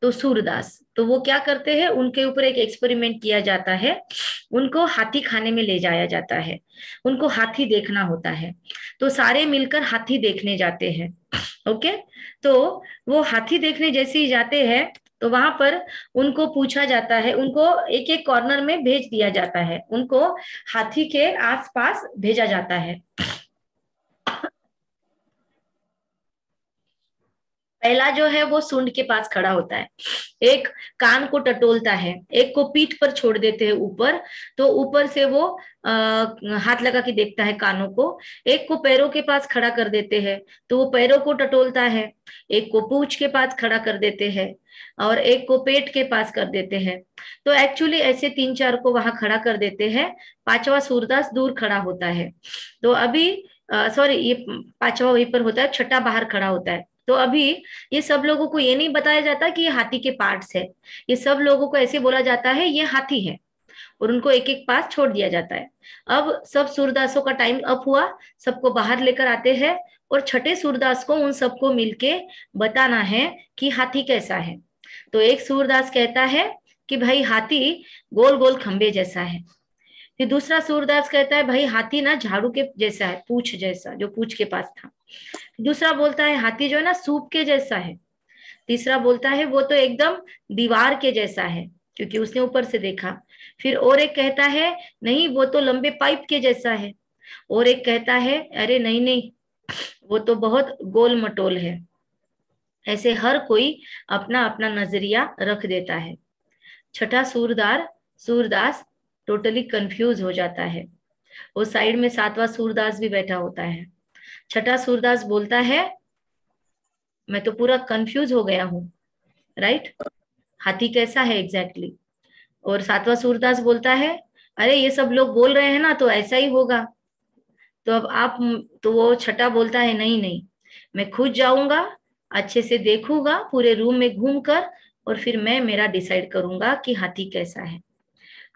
तो सूरदास। तो वो क्या करते हैं, उनके ऊपर एक एक्सपेरिमेंट किया जाता है, उनको हाथी खाने में ले जाया जाता है, उनको हाथी देखना होता है। तो सारे मिलकर हाथी देखने जाते हैं। ओके, तो वो हाथी देखने जैसे ही जाते हैं तो वहां पर उनको पूछा जाता है, उनको एक एक कॉर्नर में भेज दिया जाता है, उनको हाथी के आसपास भेजा जाता है। पहला जो है वो सूंड के पास खड़ा होता है, एक कान को टटोलता है, एक को पीठ पर छोड़ देते हैं ऊपर, तो ऊपर से वो हाथ लगा के देखता है कानों को। एक को पैरों के पास खड़ा कर देते हैं, तो वो पैरों को टटोलता है। एक को पूंछ के पास खड़ा कर देते हैं, और एक को पेट के पास कर देते हैं। तो एक्चुअली ऐसे 3-4 को वहां खड़ा कर देते हैं। 5वां सूरदास दूर खड़ा होता है। तो अभी सॉरी, ये 5वां वहीं पर होता है, 6ठा बाहर खड़ा होता है। तो अभी ये सब लोगों को ये नहीं बताया जाता कि ये हाथी के पार्ट्स है, ये सब लोगों को ऐसे बोला जाता है ये हाथी है, और उनको एक एक पास छोड़ दिया जाता है। अब सब सूरदासों का टाइम अप हुआ, सबको बाहर लेकर आते हैं, और 6ठे सूरदास को उन सबको मिलके बताना है कि हाथी कैसा है। तो एक सूरदास कहता है कि भाई हाथी गोल गोल खंबे जैसा है। फिर दूसरा सूरदास कहता है भाई हाथी ना झाड़ू के जैसा है, पूछ जैसा, जो पूछ के पास था। दूसरा बोलता है हाथी जो है ना सूप के जैसा है। तीसरा बोलता है वो तो एकदम दीवार के जैसा है, क्योंकि उसने ऊपर से देखा। फिर और एक कहता है नहीं वो तो लंबे पाइप के जैसा है। और एक कहता है अरे नहीं नहीं, वो तो बहुत गोल मटोल है ऐसे हर कोई अपना अपना नजरिया रख देता है। छठा सूरदास टोटली कंफ्यूज हो जाता है। वो साइड में सातवां सूरदास भी बैठा होता है। छठा सूरदास बोलता है मैं तो पूरा कंफ्यूज हो गया हूँ, राइट, हाथी कैसा है एग्जैक्टली। और सातवां सूरदास बोलता है अरे ये सब लोग बोल रहे हैं ना तो ऐसा ही होगा। तो अब आप, तो वो छठा बोलता है नहीं नहीं, मैं खुद जाऊंगा, अच्छे से देखूंगा पूरे रूम में घूमकर, और फिर मैं मेरा डिसाइड करूंगा कि हाथी कैसा है।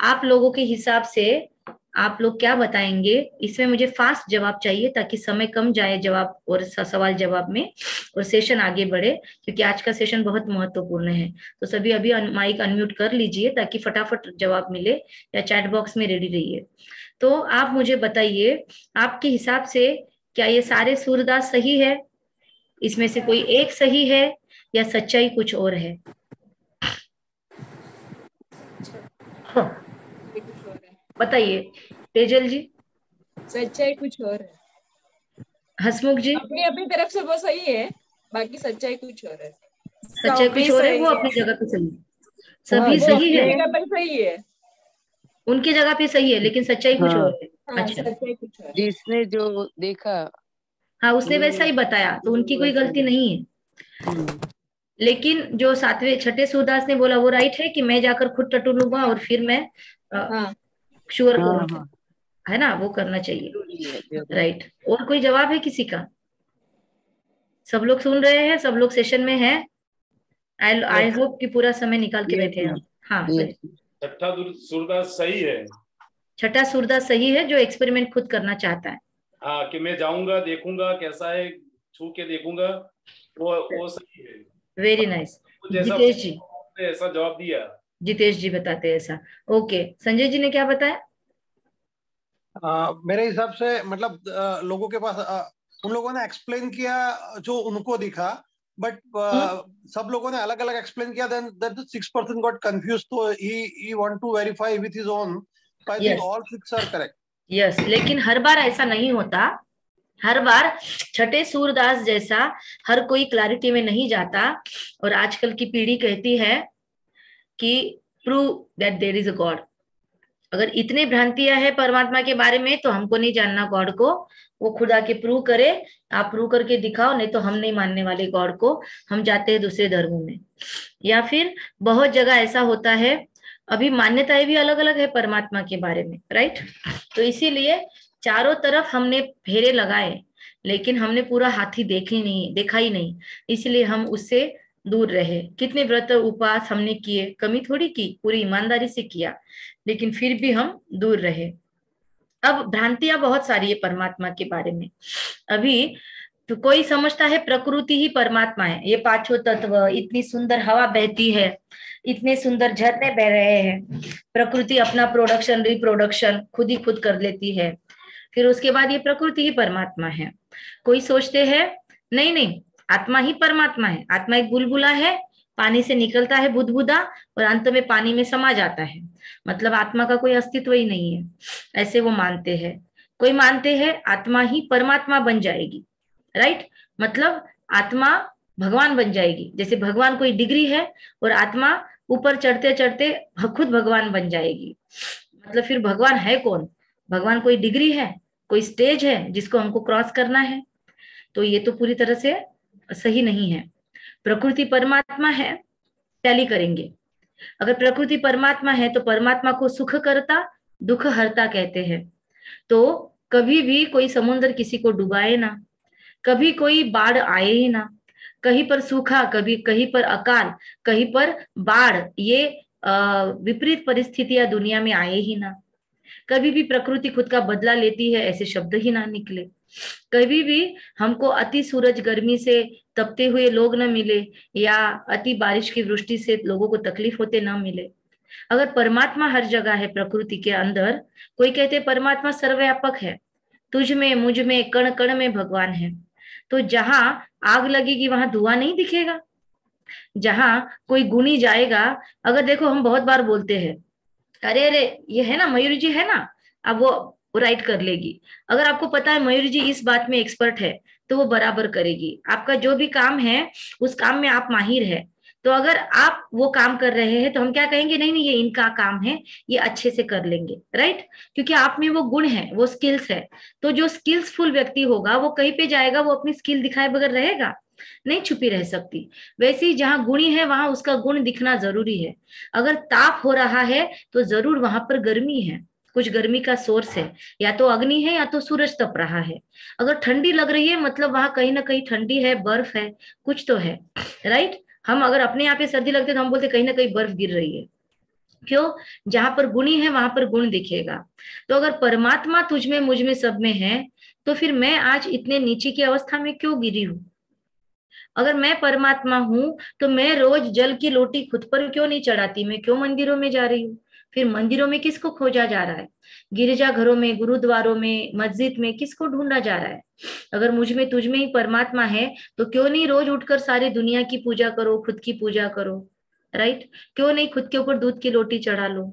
आप लोगों के हिसाब से आप लोग क्या बताएंगे? इसमें मुझे फास्ट जवाब चाहिए ताकि समय कम जाए जवाब और सवाल जवाब में, और सेशन आगे बढ़े, क्योंकि आज का सेशन बहुत महत्वपूर्ण है। तो सभी अभी माइक अनम्यूट कर लीजिए ताकि फटाफट जवाब मिले, या चैट बॉक्स में रेडी रहिए। तो आप मुझे बताइए, आपके हिसाब से क्या ये सारे सूरदास सही है? इसमें से कोई एक सही है या सच्चाई कुछ और है? बताइए तेजल जी। सच्चाई कुछ और है। हसमुख जी। अपनी अपनी तरफ से वो सही है, बाकी सच्चाई कुछ और है। सच्चाई कुछ और है, वो अपनी जगह पे सही है, सभी वो सही अपनी है, जगह पर सही है। उनकी जगह पे सही है, लेकिन सच्चाई कुछ हाँ। और है। हाँ, अच्छा, सच्चाई कुछ और है। जिसने जो देखा हाँ उसने वैसा ही बताया, तो उनकी कोई गलती नहीं है। लेकिन जो सातवें छठे सूरदास ने बोला वो राइट है कि मैं जाकर खुद टटू लूंगा और फिर मैं हाँ, श्योर हाँ करूंगा, हाँ है ना, वो करना चाहिए, जरूरी है, जरूरी। राइट। और कोई जवाब है किसी का? सब लोग सुन रहे हैं, सब लोग सेशन में हैं। आई होप कि पूरा समय निकाल के Yes, बैठे हैं ma'am. आप। हाँ Yes. सही। छठा सूरदास सही है। छठा सूरदास सही है जो एक्सपेरिमेंट खुद करना चाहता है। हाँ, कि मैं जाऊंगा, देखूंगा कैसा है, छू के देखूंगा, वो सही है। Very nice. जैसा जितेश जी, ऐसा जवाब दिया। जितेश जी बताते हैं ऐसा। ओके, संजय जी ने क्या बताया? मेरे हिसाब से मतलब लोगों के पास उन लोगों ने एक्सप्लेन किया जो उनको दिखा, बट सब लोगों ने अलग अलग एक्सप्लेन किया, देन दैट 6% गॉट कंफ्यूज, तो he want to verify with his own. I think all 6 are correct. Yes, लेकिन हर बार ऐसा नहीं होता। हर बार छठे सूरदास जैसा हर कोई क्लैरिटी में नहीं जाता, और आजकल की पीढ़ी कहती है कि prove that there is a God. अगर इतने भ्रांतियां है परमात्मा के बारे में तो हमको नहीं जानना गॉड को, वो खुद आके प्रूव करे। आप प्रूव करके दिखाओ, नहीं तो हम नहीं मानने वाले गॉड को, हम जाते हैं दूसरे धर्मों में। या फिर बहुत जगह ऐसा होता है, अभी मान्यताएं भी अलग अलग है परमात्मा के बारे में, राइट। तो इसीलिए चारों तरफ हमने फेरे लगाए, लेकिन हमने पूरा हाथी देखा ही नहीं, इसलिए हम उससे दूर रहे। कितने व्रत उपवास हमने किए, कमी थोड़ी की, पूरी ईमानदारी से किया, लेकिन फिर भी हम दूर रहे। अब भ्रांतियां बहुत सारी है परमात्मा के बारे में। अभी तो कोई समझता है प्रकृति ही परमात्मा है, ये पांचों तत्व, इतनी सुंदर हवा बहती है, इतने सुंदर झरने बह रहे हैं, प्रकृति अपना प्रोडक्शन रिप्रोडक्शन खुद कर लेती है, फिर उसके बाद ये प्रकृति ही परमात्मा है। कोई सोचते हैं नहीं नहीं, आत्मा ही परमात्मा है, आत्मा एक बुलबुला है, पानी से निकलता है बुदबुदा और अंत में पानी में समा जाता है, मतलब आत्मा का कोई अस्तित्व ही नहीं है, ऐसे वो मानते हैं। कोई मानते हैं आत्मा ही परमात्मा बन जाएगी, राइट, मतलब आत्मा भगवान बन जाएगी, जैसे भगवान कोई डिग्री है और आत्मा ऊपर चढ़ते चढ़ते खुद भगवान बन जाएगी। मतलब फिर भगवान है कौन? भगवान कोई डिग्री है, कोई स्टेज है जिसको हमको क्रॉस करना है? तो ये तो पूरी तरह से सही नहीं है। प्रकृति परमात्मा है, टैली करेंगे। अगर प्रकृति परमात्मा है तो परमात्मा को सुख करता दुख हरता कहते हैं। तो कभी भी कोई समुद्र किसी को डुबाए ना, कभी कोई बाढ़ आए ही ना, कहीं पर सूखा, कभी कहीं पर अकाल, कहीं पर बाढ़, ये विपरीत परिस्थितियां दुनिया में आए ही ना। कभी भी प्रकृति खुद का बदला लेती है ऐसे शब्द ही ना निकले। कभी भी हमको अति सूरज गर्मी से तपते हुए लोग न मिले, या अति बारिश की वृष्टि से लोगों को तकलीफ होते ना मिले। अगर परमात्मा हर जगह है प्रकृति के अंदर, कोई कहते परमात्मा सर्वव्यापक है, तुझ में मुझ में कण कण में भगवान है, तो जहां आग लगेगी वहां धुआं नहीं दिखेगा? जहां कोई गुणी जाएगा, अगर देखो हम बहुत बार बोलते हैं अरे अरे ये है ना मयूरी जी है ना, अब वो राइट कर लेगी। अगर आपको पता है मयूरी जी इस बात में एक्सपर्ट है, तो वो बराबर करेगी। आपका जो भी काम है उस काम में आप माहिर है, तो अगर आप वो काम कर रहे हैं तो हम क्या कहेंगे, नहीं नहीं ये इनका काम है, ये अच्छे से कर लेंगे, राइट। क्योंकि आप में वो गुण है, वो स्किल्स है। तो जो स्किल्सफुल व्यक्ति होगा वो कहीं पे जाएगा, वो अपनी स्किल दिखाए बगैर रहेगा, नहीं छुपी रह सकती। वैसे ही जहां गुणी है वहां उसका गुण दिखना जरूरी है। अगर ताप हो रहा है तो जरूर वहां पर गर्मी है, कुछ गर्मी का सोर्स है, या तो अग्नि है या तो सूरज तप रहा है। अगर ठंडी लग रही है मतलब वहां कहीं ना कहीं ठंडी है, बर्फ है, कुछ तो है, राइट। हम अगर अपने यहाँ पे सर्दी लगती है तो हम बोलते कहीं ना कहीं बर्फ गिर रही है। क्यों? जहां पर गुणी है वहां पर गुण दिखेगा। तो अगर परमात्मा तुझ में मुझ में सब में है तो फिर मैं आज इतने नीचे की अवस्था में क्यों गिरी हूं? अगर मैं परमात्मा हूं तो मैं रोज जल की लोटी खुद पर क्यों नहीं चढ़ाती? मैं क्यों मंदिरों में जा रही हूँ? फिर मंदिरों में किसको खोजा जा रहा है? गिरजा घरों में, गुरुद्वारों में, मस्जिद में किसको ढूंढा जा रहा है? अगर मुझ में तुझ में ही परमात्मा है तो क्यों नहीं रोज उठकर सारी दुनिया की पूजा करो, खुद की पूजा करो, राइट। क्यों नहीं खुद के ऊपर दूध की लोटी चढ़ा लो,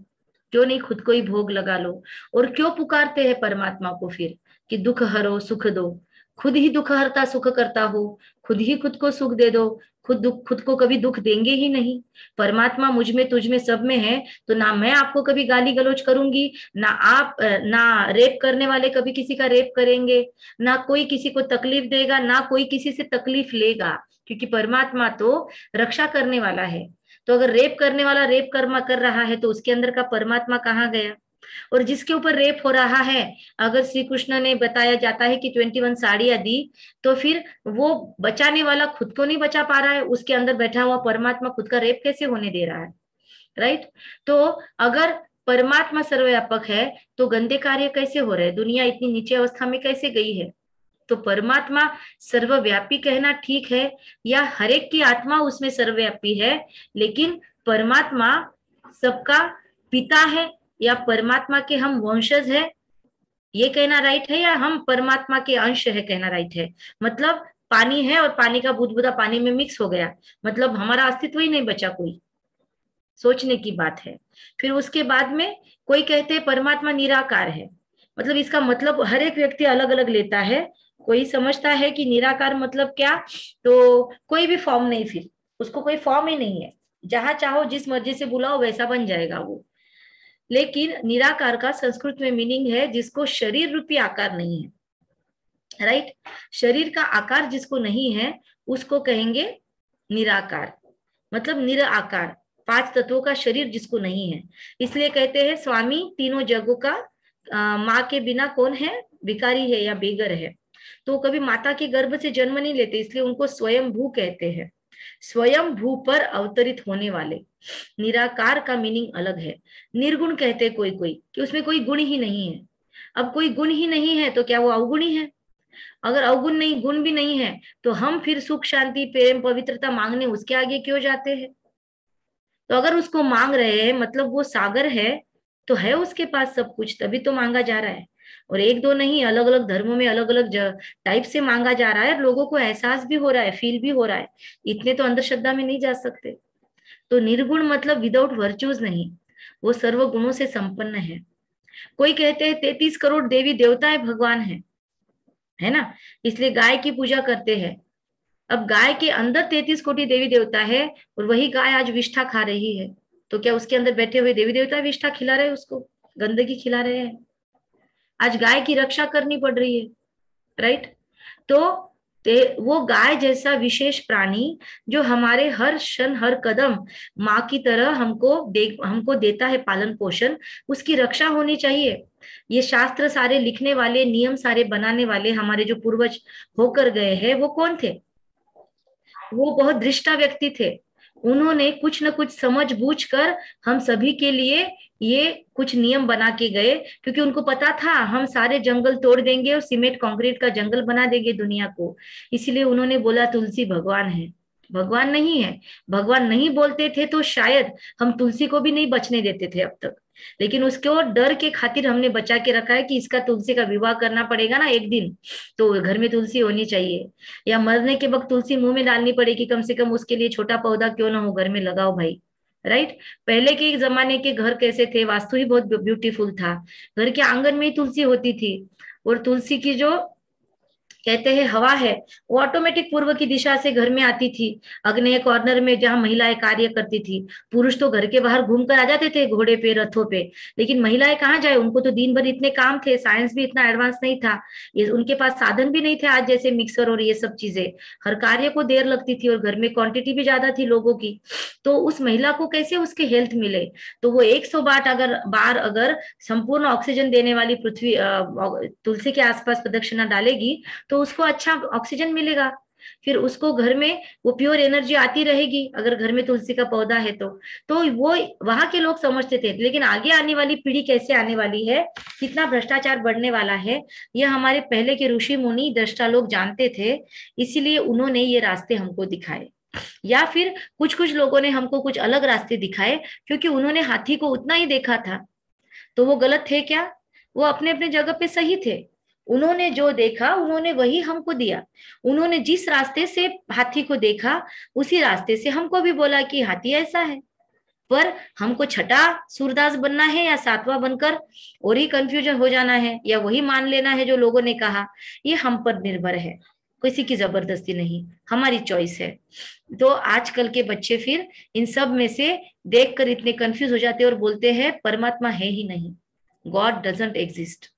क्यों नहीं खुद को ही भोग लगा लो? और क्यों पुकारते हैं परमात्मा को फिर कि दुख हरो सुख दो? खुद ही दुख हरता सुख करता हो, खुद ही खुद को सुख दे दो, खुद को कभी दुख देंगे ही नहीं। परमात्मा मुझ में तुझ में सब में है, तो ना मैं आपको कभी गाली गलौज करूंगी, ना आप ना रेप करने वाले कभी किसी का रेप करेंगे, ना कोई किसी को तकलीफ देगा, ना कोई किसी से तकलीफ लेगा, क्योंकि परमात्मा तो रक्षा करने वाला है। तो अगर रेप करने वाला रेप कर्म कर रहा है तो उसके अंदर का परमात्मा कहाँ गया? और जिसके ऊपर रेप हो रहा है, अगर श्री कृष्ण ने बताया जाता है कि 21 साड़ियां दी, तो फिर वो बचाने वाला खुद को नहीं बचा पा रहा है, उसके अंदर बैठा हुआ परमात्मा खुद का रेप कैसे होने दे रहा है, राइट। तो अगर परमात्मा सर्वव्यापक है तो गंदे कार्य कैसे हो रहे हैं? दुनिया इतनी नीचे अवस्था में कैसे गई है? तो परमात्मा सर्वव्यापी कहना ठीक है, या हर एक की आत्मा उसमें सर्वव्यापी है, लेकिन परमात्मा सबका पिता है, या परमात्मा के हम वंशज है, ये कहना राइट है, या हम परमात्मा के अंश है कहना राइट है? मतलब पानी है और पानी का बुदबुदा पानी में मिक्स हो गया, मतलब हमारा अस्तित्व ही नहीं बचा कोई। सोचने की बात है। फिर उसके बाद में कोई कहते हैं परमात्मा निराकार है, मतलब इसका मतलब हर एक व्यक्ति अलग अलग लेता है। कोई समझता है कि निराकार मतलब क्या, तो कोई भी फॉर्म नहीं, फिर उसको कोई फॉर्म ही नहीं है, जहां चाहो जिस मर्जी से बुलाओ वैसा बन जाएगा वो। लेकिन निराकार का संस्कृत में मीनिंग है जिसको शरीर रूपी आकार नहीं है, राइट। शरीर का आकार जिसको नहीं है उसको कहेंगे निराकार, मतलब निराकार, 5 तत्वों का शरीर जिसको नहीं है। इसलिए कहते हैं स्वामी तीनों जगों का, माँ के बिना कौन है, भिखारी है या बेगर है। तो कभी माता के गर्भ से जन्म नहीं लेते, इसलिए उनको स्वयं भू कहते हैं, स्वयं भू पर अवतरित होने वाले। निराकार का मीनिंग अलग है। निर्गुण कहते हैं कोई कोई कि उसमें कोई गुण ही नहीं है। अब कोई गुण ही नहीं है तो क्या वो अवगुणी है? अगर अवगुण नहीं, गुण भी नहीं है, तो हम फिर सुख शांति प्रेम पवित्रता मांगने उसके आगे क्यों जाते हैं? तो अगर उसको मांग रहे हैं मतलब वो सागर है, तो है उसके पास सब कुछ, तभी तो मांगा जा रहा है। और एक दो नहीं, अलग अलग धर्मों में अलग अलग टाइप से मांगा जा रहा है, लोगों को एहसास भी हो रहा है, फील भी हो रहा है। इतने तो अंधश्रद्धा में नहीं जा सकते। तो निर्गुण मतलब विदाउट वर्च्यूज नहीं, वो सर्व गुणों से संपन्न है। कोई कहते हैं 33 करोड़ देवी देवताएं भगवान है ना, इसलिए गाय की पूजा करते हैं। अब गाय के अंदर 33 कोटि देवी देवता है, और वही गाय आज विष्ठा खा रही है, तो क्या उसके अंदर बैठे हुए देवी देवता विष्ठा खिला रहे हैं, उसको गंदगी खिला रहे हैं? आज गाय की रक्षा करनी पड़ रही है, राइट। तो वो गाय जैसा विशेष प्राणी जो हमारे हर क्षण हर कदम माँ की तरह हमको देता है पालन पोषण, उसकी रक्षा होनी चाहिए। ये शास्त्र सारे लिखने वाले, नियम सारे बनाने वाले हमारे जो पूर्वज होकर गए हैं, वो कौन थे? वो बहुत दृष्टा व्यक्ति थे। उन्होंने कुछ न कुछ समझ बूझ कर हम सभी के लिए ये कुछ नियम बना के गए, क्योंकि उनको पता था हम सारे जंगल तोड़ देंगे और सीमेंट कंक्रीट का जंगल बना देंगे दुनिया को। इसीलिए उन्होंने बोला तुलसी भगवान है, भगवान नहीं है। भगवान नहीं बोलते थे तो शायद हम तुलसी को भी नहीं बचने देते थे अब तक, लेकिन उसको डर के खातिर हमने बचा के रखा है कि इसका तुलसी का विवाह करना पड़ेगा ना एक दिन, तो घर में तुलसी होनी चाहिए, या मरने के वक्त तुलसी मुंह में डालनी पड़ेगी, कम से कम उसके लिए छोटा पौधा क्यों ना हो घर में लगाओ भाई, राइट। पहले के जमाने के घर कैसे थे, वास्तु ही बहुत ब्यूटीफुल था। घर के आंगन में ही तुलसी होती थी, और तुलसी की जो कहते हैं हवा है, वो ऑटोमेटिक पूर्व की दिशा से घर में आती थी। अग्नेय कॉर्नर में जहां महिलाएं कार्य करती थी, पुरुष तो घर के बाहर घूम कर आ जाते थे घोड़े पे, रथों पे, लेकिन महिलाएं कहाँ जाए, उनको तो दिन भर इतने काम थे, साइंस भी इतना एडवांस नहीं था, ये उनके पास साधन भी नहीं थे आज जैसे मिक्सर और ये सब चीजें, हर कार्य को देर लगती थी और घर में क्वांटिटी भी ज्यादा थी लोगों की। तो उस महिला को कैसे उसके हेल्थ मिले? तो वो 100 बार अगर संपूर्ण ऑक्सीजन देने वाली पृथ्वी तुलसी के आसपास प्रदक्षिणा डालेगी तो उसको अच्छा ऑक्सीजन मिलेगा, फिर उसको घर में वो प्योर एनर्जी आती रहेगी अगर घर में तुलसी का पौधा है तो वो वहां के लोग समझते थे। लेकिन आगे आने वाली पीढ़ी कैसे आने वाली है, कितना भ्रष्टाचार बढ़ने वाला है, यह हमारे पहले के ऋषि मुनि दृष्टा लोग जानते थे, इसीलिए उन्होंने ये रास्ते हमको दिखाए। या फिर कुछ कुछ लोगों ने हमको कुछ अलग रास्ते दिखाए क्योंकि उन्होंने हाथी को उतना ही देखा था। तो वो गलत थे क्या? वो अपने अपने जगह पे सही थे। उन्होंने जो देखा उन्होंने वही हमको दिया। उन्होंने जिस रास्ते से हाथी को देखा उसी रास्ते से हमको भी बोला कि हाथी ऐसा है। पर हमको छठा सूरदास बनना है या सातवां बनकर और ही कंफ्यूजन हो जाना है या वही मान लेना है जो लोगों ने कहा, ये हम पर निर्भर है, किसी की जबरदस्ती नहीं, हमारी चॉइस है। तो आजकल के बच्चे फिर इन सब में से देखकर इतने कंफ्यूज हो जाते हैं और बोलते हैं परमात्मा है ही नहीं, गॉड डजंट एग्जिस्ट।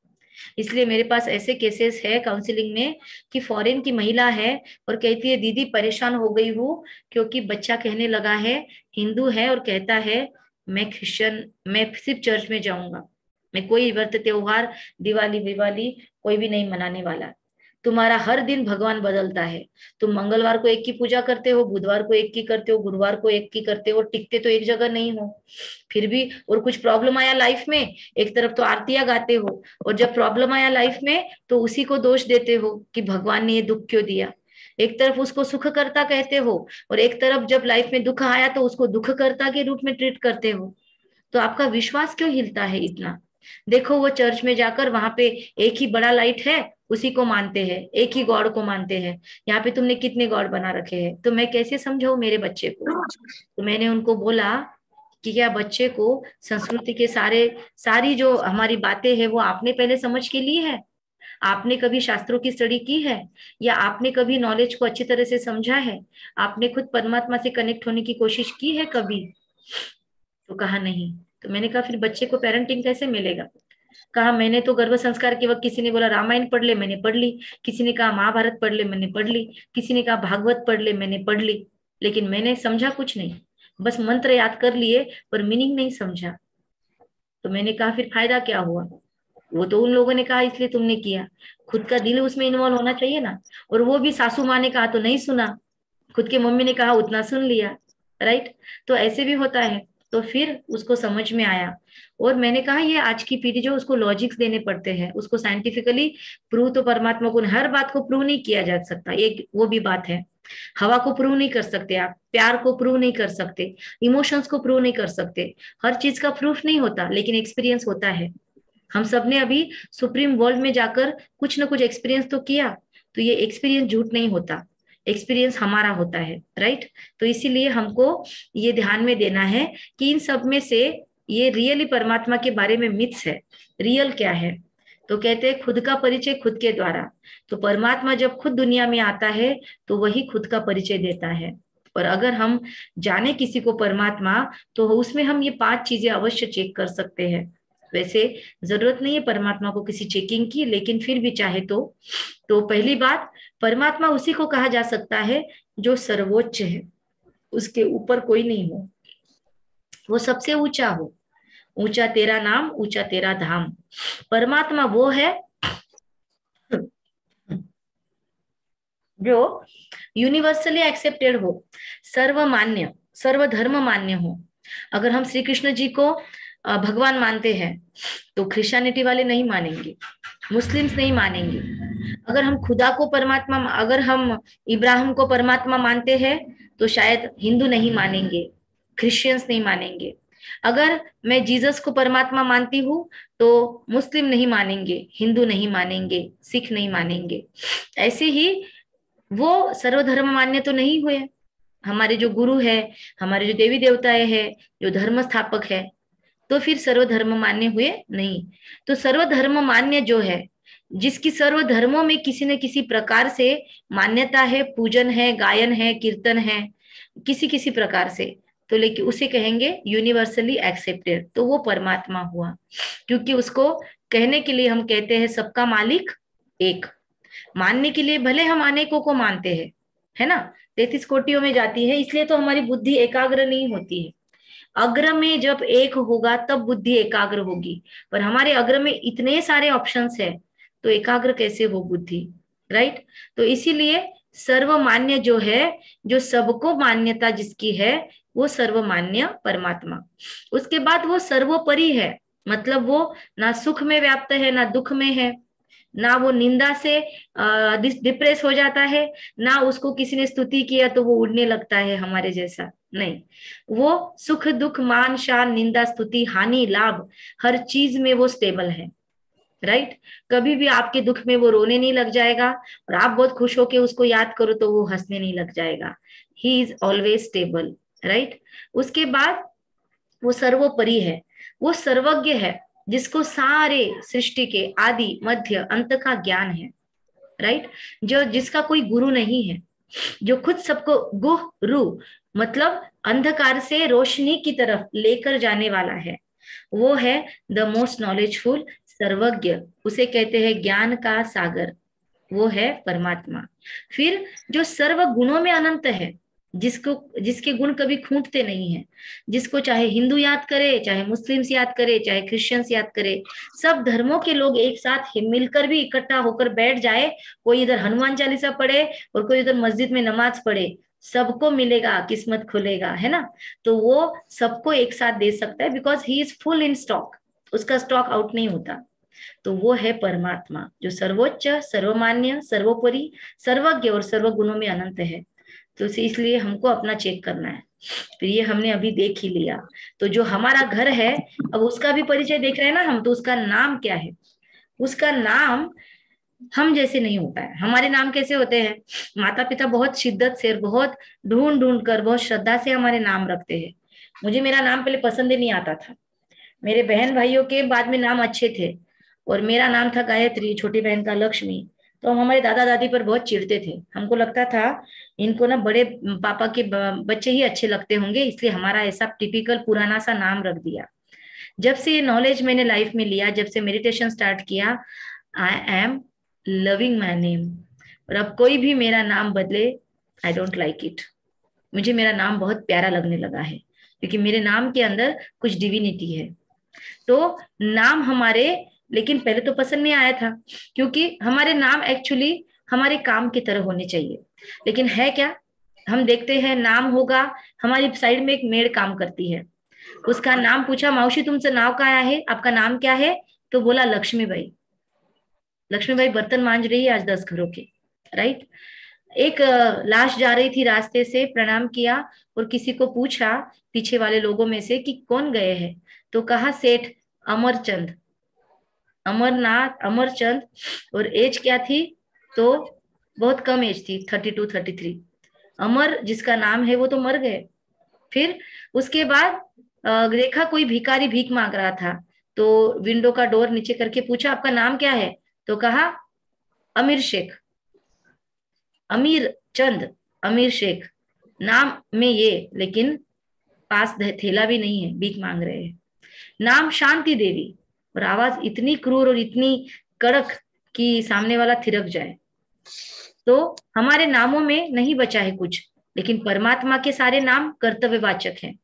इसलिए मेरे पास ऐसे केसेस है काउंसलिंग में कि फॉरेन की महिला है और कहती है दीदी परेशान हो गई हूँ क्योंकि बच्चा कहने लगा है, हिंदू है और कहता है मैं क्रिश्चियन, मैं सिर्फ चर्च में जाऊंगा, मैं कोई व्रत त्योहार दिवाली विवाली कोई भी नहीं मनाने वाला। तुम्हारा हर दिन भगवान बदलता है, तुम मंगलवार को एक की पूजा करते हो, बुधवार को एक की करते हो, गुरुवार को एक की करते हो, टिकते तो एक जगह नहीं हो फिर भी। और कुछ प्रॉब्लम आया लाइफ में, एक तरफ तो आरतियां गाते हो और जब प्रॉब्लम आया लाइफ में तो उसी को दोष देते हो कि भगवान ने ये दुख क्यों दिया। एक तरफ उसको सुख करता कहते हो और एक तरफ जब लाइफ में दुख आया तो उसको दुख करता के रूप में ट्रीट करते हो। तो आपका विश्वास क्यों हिलता है इतना? देखो वो चर्च में जाकर वहां पे एक ही बड़ा लाइट है, उसी को मानते हैं, एक ही गॉड को मानते हैं। यहाँ पे तुमने कितने गॉड बना रखे हैं? तो मैं कैसे समझाऊं मेरे बच्चे को? तो मैंने उनको बोला कि क्या बच्चे को संस्कृति के सारी जो हमारी बातें हैं वो आपने पहले समझ के ली है? आपने कभी शास्त्रों की स्टडी की है या आपने कभी नॉलेज को अच्छी तरह से समझा है? आपने खुद परमात्मा से कनेक्ट होने की कोशिश की है कभी? तो कहा नहीं। तो मैंने कहा फिर बच्चे को पेरेंटिंग कैसे मिलेगा? कहा मैंने तो गर्भ संस्कार के वक्त किसी ने बोला रामायण पढ़ ले, मैंने पढ़ ली, किसी ने कहा महाभारत पढ़ ले, मैंने पढ़ ली, किसी ने कहा भागवत पढ़ ले, मैंने पढ़ ली, लेकिन मैंने समझा कुछ नहीं, बस मंत्र याद कर लिए पर मीनिंग नहीं समझा। तो मैंने कहा फिर फायदा क्या हुआ? वो तो उन लोगों ने कहा इसलिए तुमने किया, खुद का दिल उसमें इन्वॉल्व होना चाहिए ना। और वो भी सासू माँ ने कहा तो नहीं सुना, खुद के मम्मी ने कहा उतना सुन लिया, राइट? तो ऐसे भी होता है। तो फिर उसको समझ में आया और मैंने कहा ये आज की पीढ़ी जो उसको लॉजिक्स देने पड़ते हैं, उसको साइंटिफिकली प्रूव तो परमात्मा को हर बात को प्रूव नहीं किया जा सकता, एक वो भी बात है। हवा को प्रूव नहीं कर सकते आप, प्यार को प्रूव नहीं कर सकते, इमोशंस को प्रूव नहीं कर सकते, हर चीज का प्रूफ नहीं होता, लेकिन एक्सपीरियंस होता है। हम सबने अभी सुप्रीम वर्ल्ड में जाकर कुछ ना कुछ एक्सपीरियंस तो किया, तो ये एक्सपीरियंस झूठ नहीं होता, एक्सपीरियंस हमारा होता है, राइट? तो इसीलिए हमको ये ध्यान में देना है कि इन सब में से ये रियली परमात्मा के बारे में मिथ्स है, रियल क्या है? तो कहते हैं खुद का परिचय खुद के द्वारा। तो परमात्मा जब खुद दुनिया में आता है तो वही खुद का परिचय देता है। और अगर हम जाने किसी को परमात्मा तो उसमें हम ये 5 चीजें अवश्य चेक कर सकते हैं। वैसे जरूरत नहीं है परमात्मा को किसी चेकिंग की, लेकिन फिर भी चाहे तो पहली बात, परमात्मा उसी को कहा जा सकता है जो सर्वोच्च है, उसके ऊपर कोई नहीं हो, वो सबसे ऊंचा हो। ऊंचा तेरा नाम, ऊंचा तेरा धाम। परमात्मा वो है जो यूनिवर्सली एक्सेप्टेड हो, सर्वमान्य, सर्वधर्म मान्य हो। अगर हम श्री कृष्ण जी को भगवान मानते हैं तो क्रिश्चियनिटी वाले नहीं मानेंगे, मुस्लिम्स नहीं मानेंगे। अगर हम खुदा को परमात्मा, अगर हम इब्राहिम को परमात्मा मानते हैं तो शायद हिंदू नहीं मानेंगे, क्रिश्चियंस नहीं मानेंगे। अगर मैं जीसस को परमात्मा मानती हूँ तो मुस्लिम नहीं मानेंगे, हिंदू नहीं मानेंगे, सिख नहीं मानेंगे। ऐसे ही वो सर्वधर्म मान्य तो नहीं हुए। हमारे जो गुरु है, हमारे जो देवी देवताएं हैं, जो धर्म स्थापक है, तो फिर सर्वधर्म मान्य हुए नहीं। तो सर्वधर्म मान्य जो है जिसकी सर्व धर्मों में किसी न किसी प्रकार से मान्यता है, पूजन है, गायन है, कीर्तन है, किसी किसी प्रकार से, तो लेकिन उसे कहेंगे यूनिवर्सली एक्सेप्टेड, तो वो परमात्मा हुआ। क्योंकि उसको कहने के लिए हम कहते हैं सबका मालिक एक, मानने के लिए भले हम अनेकों को मानते हैं, है ना, 33 कोटियों में जाती है, इसलिए तो हमारी बुद्धि एकाग्र नहीं होती है। अग्र में जब एक होगा तब बुद्धि एकाग्र होगी, पर हमारे अग्र में इतने सारे ऑप्शंस है, तो एकाग्र कैसे हो बुद्धि, राइट। तो इसीलिए सर्वमान्य जो है, जो सबको मान्यता जिसकी है, वो सर्वमान्य परमात्मा। उसके बाद वो सर्वोपरि है, मतलब वो ना सुख में व्याप्त है, ना दुख में है, ना वो निंदा से डिप्रेस हो जाता है, ना उसको किसी ने स्तुति किया तो वो उड़ने लगता है हमारे जैसा, नहीं। वो सुख दुख मान शान निंदा स्तुति हानि लाभ हर चीज में वो स्टेबल है, राइट। कभी भी आपके दुख में वो रोने नहीं लग जाएगा, और आप बहुत खुश होके उसको याद करो तो वो हंसने नहीं लग जाएगा। He is always stable, right. उसके बाद वो सर्वोपरि है, वो सर्वज्ञ है, जिसको सारे सृष्टि के आदि मध्य अंत का ज्ञान है, राइट। जो जिसका कोई गुरु नहीं है, जो खुद सबको गुह रू मतलब अंधकार से रोशनी की तरफ लेकर जाने वाला है, वो है द मोस्ट नॉलेजफुल, सर्वज्ञ, उसे कहते हैं ज्ञान का सागर, वो है परमात्मा। फिर जो सर्व गुणों में अनंत है, जिसके गुण कभी खूंटते नहीं है, जिसको चाहे हिंदू याद करे, चाहे मुस्लिम्स याद करे, चाहे क्रिश्चियंस याद करे, सब धर्मों के लोग एक साथ मिलकर भी इकट्ठा होकर बैठ जाए, कोई इधर हनुमान चालीसा पढ़े और कोई इधर मस्जिद में नमाज पढ़े, सबको मिलेगा, किस्मत खुलेगा, है ना। तो वो सबको एक साथ दे सकता है, because he is full in stock, उसका स्टॉक आउट नहीं होता। तो वो है परमात्मा, जो सर्वोच्च, सर्वमान्य, सर्वोपरि, सर्वज्ञ और सर्व गुणों में अनंत है। तो इसलिए हमको अपना चेक करना है। फिर ये हमने अभी देख ही लिया, तो जो हमारा घर है, अब उसका भी परिचय देख रहे हैं ना हम, तो उसका नाम क्या है। उसका नाम हम जैसे नहीं होता है। हमारे नाम कैसे होते हैं, माता पिता बहुत शिद्दत से, बहुत ढूंढ ढूंढ कर, बहुत श्रद्धा से हमारे नाम रखते हैं। मुझे मेरा नाम पहले पसंद ही नहीं आता था, मेरे बहन भाइयों के बाद में नाम अच्छे थे, और मेरा नाम था गायत्री, छोटी बहन का लक्ष्मी। तो हम हमारे दादा दादी पर बहुत चिढ़ते थे, हमको लगता था इनको ना बड़े पापा के बच्चे ही अच्छे लगते होंगे, इसलिए हमारा ऐसा टिपिकल पुराना सा नाम रख दिया। जब से ये नॉलेज मैंने लाइफ में लिया, जब से मेडिटेशन स्टार्ट किया, I am loving my name. और अब कोई भी मेरा नाम बदले, आई डोंट लाइक इट। मुझे मेरा नाम बहुत प्यारा लगने लगा है, क्योंकि मेरे नाम के अंदर कुछ डिविनिटी है। तो नाम हमारे, लेकिन पहले तो पसंद नहीं आया था, क्योंकि हमारे नाम एक्चुअली हमारे काम की तरह होने चाहिए। लेकिन है क्या, हम देखते हैं नाम होगा, हमारी साइड में एक मेड काम करती है, उसका नाम पूछा, मौसी तुमसे नाम क्या है, आपका नाम क्या है, तो बोला लक्ष्मीबाई। लक्ष्मीबाई बर्तन मांज रही है आज 10 घरों के, राइट। एक लाश जा रही थी रास्ते से, प्रणाम किया और किसी को पूछा पीछे वाले लोगों में से कि कौन गए हैं, तो कहा सेठ अमरचंद, अमरनाथ अमरचंद, और एज क्या थी, तो बहुत कम एज थी, 32 33। अमर जिसका नाम है वो तो मर गए। फिर उसके बाद देखा कोई भिखारी भीख मांग रहा था, तो विंडो का डोर नीचे करके पूछा आपका नाम क्या है, तो कहा अमीर शेख, अमीर चंद, अमीर शेख, नाम में ये, लेकिन पास थैला भी नहीं है, भीख मांग रहे हैं। नाम शांति देवी, और आवाज इतनी क्रूर और इतनी कड़क कि सामने वाला थिरक जाए। तो हमारे नामों में नहीं बचा है कुछ, लेकिन परमात्मा के सारे नाम कर्तव्यवाचक हैं।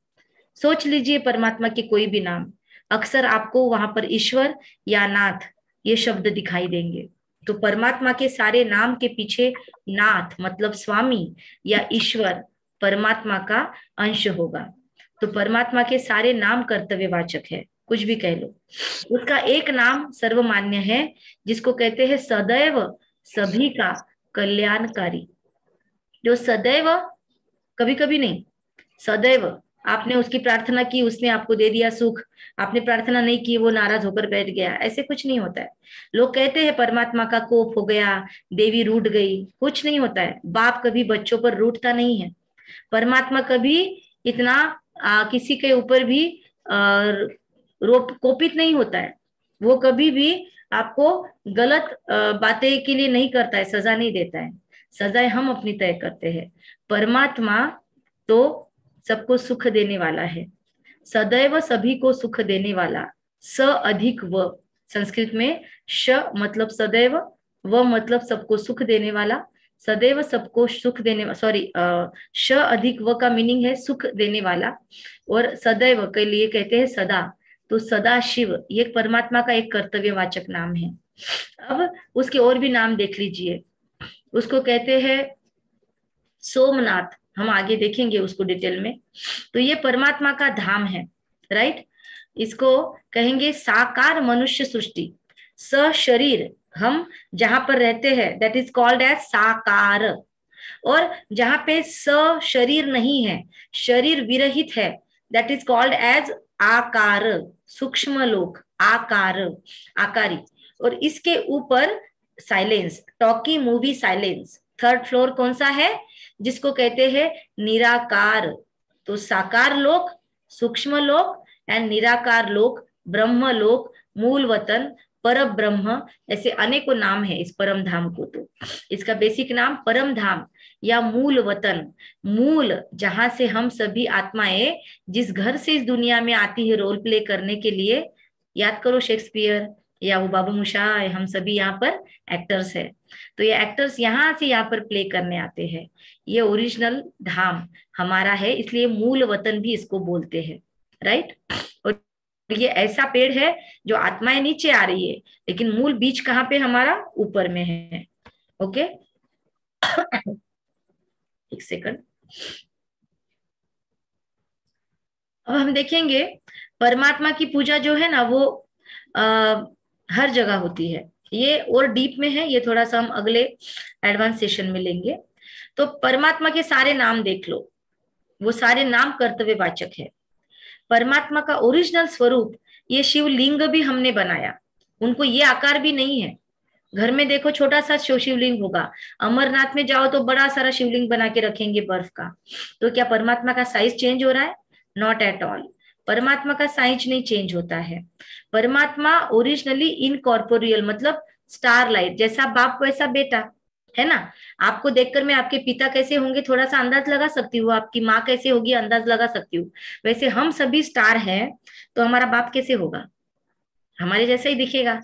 सोच लीजिए परमात्मा के कोई भी नाम, अक्सर आपको वहां पर ईश्वर या नाथ ये शब्द दिखाई देंगे। तो परमात्मा के सारे नाम के पीछे नाथ मतलब स्वामी या ईश्वर परमात्मा का अंश होगा। तो परमात्मा के सारे नाम कर्तव्यवाचक है, कुछ भी कह लो। उसका एक नाम सर्वमान्य है, जिसको कहते हैं सदैव सभी का कल्याणकारी। जो सदैव, कभी कभी नहीं, सदैव आपने उसकी प्रार्थना की, उसने आपको दे दिया सुख, आपने प्रार्थना नहीं की, वो नाराज होकर बैठ गया, ऐसे कुछ नहीं होता है। लोग कहते हैं परमात्मा का कोप हो गया, देवी रूठ गई, कुछ नहीं होता है। बाप कभी बच्चों पर रूठता नहीं है। परमात्मा कभी इतना किसी के ऊपर भी कोपित नहीं होता है। वो कभी भी आपको गलत बातें के लिए नहीं करता है, सजा नहीं देता है, सजाएं हम अपनी तय करते हैं। परमात्मा तो सबको सुख देने वाला है, सदैव सभी को सुख देने वाला। स अधिक व, संस्कृत में श मतलब सदैव, व मतलब सबको सुख देने वाला, सदैव सबको सुख देने, सॉरी, श अधिक व का मीनिंग है सुख देने वाला, और सदैव के लिए कहते हैं सदा, तो सदा शिव ये परमात्मा का एक कर्तव्यवाचक नाम है। अब उसके और भी नाम देख लीजिए, उसको कहते हैं सोमनाथ, हम आगे देखेंगे उसको डिटेल में। तो ये परमात्मा का धाम है, राइट। इसको कहेंगे साकार मनुष्य सृष्टि, स शरीर, हम जहां पर रहते हैं दैट इज कॉल्ड एज साकार, और जहां पे स शरीर नहीं है, शरीर विरहित है, दैट इज कॉल्ड एज आकार, सूक्ष्म लोक, आकार, आकारी। और इसके ऊपर silence, talkie movie silence, third floor कौन सा है, जिसको कहते हैं निराकार। तो साकार लोक, सूक्ष्म लोक एंड निराकार लोक, ब्रह्म लोक, मूल वतन, पर ब्रह्म, ऐसे अनेकों नाम है इस परम धाम को। तो इसका बेसिक नाम परम धाम या मूल वतन, मूल जहां से हम सभी आत्माएं जिस घर से इस दुनिया में आती है रोल प्ले करने के लिए, याद करो शेक्सपियर या वो बाबू मोशाय, हम सभी यहाँ पर एक्टर्स है। तो ये एक्टर्स यहाँ से यहाँ पर प्ले करने आते हैं। ये ओरिजिनल धाम हमारा है, इसलिए मूल वतन भी इसको बोलते हैं, राइट। और ये ऐसा पेड़ है जो आत्माएं नीचे आ रही है, लेकिन मूल बीज कहाँ पे हमारा, ऊपर में है। ओके एक सेकंड। अब हम देखेंगे परमात्मा की पूजा जो है ना वो हर जगह होती है। ये और डीप में है, ये थोड़ा सा हम अगले एडवांस सेशन में लेंगे। तो परमात्मा के सारे नाम देख लो, वो सारे नाम कर्तव्यवाचक है। परमात्मा का ओरिजिनल स्वरूप ये शिवलिंग भी हमने बनाया, उनको ये आकार भी नहीं है। घर में देखो छोटा सा शिवलिंग होगा, अमरनाथ में जाओ तो बड़ा सारा शिवलिंग बना के रखेंगे बर्फ का। तो क्या परमात्मा का साइज चेंज हो रहा है? नॉट एट ऑल, परमात्मा का साइज नहीं चेंज होता है। परमात्मा ओरिजिनली इनकॉर्पोरियल, मतलब स्टार लाइट, जैसा बाप वैसा बेटा है ना। आपको देखकर मैं आपके पिता कैसे होंगे थोड़ा सा अंदाज लगा सकती हूँ, आपकी माँ कैसे होगी अंदाज लगा सकती हूँ। वैसे हम सभी स्टार हैं, तो हमारा बाप कैसे होगा? हमारे जैसा ही दिखेगा।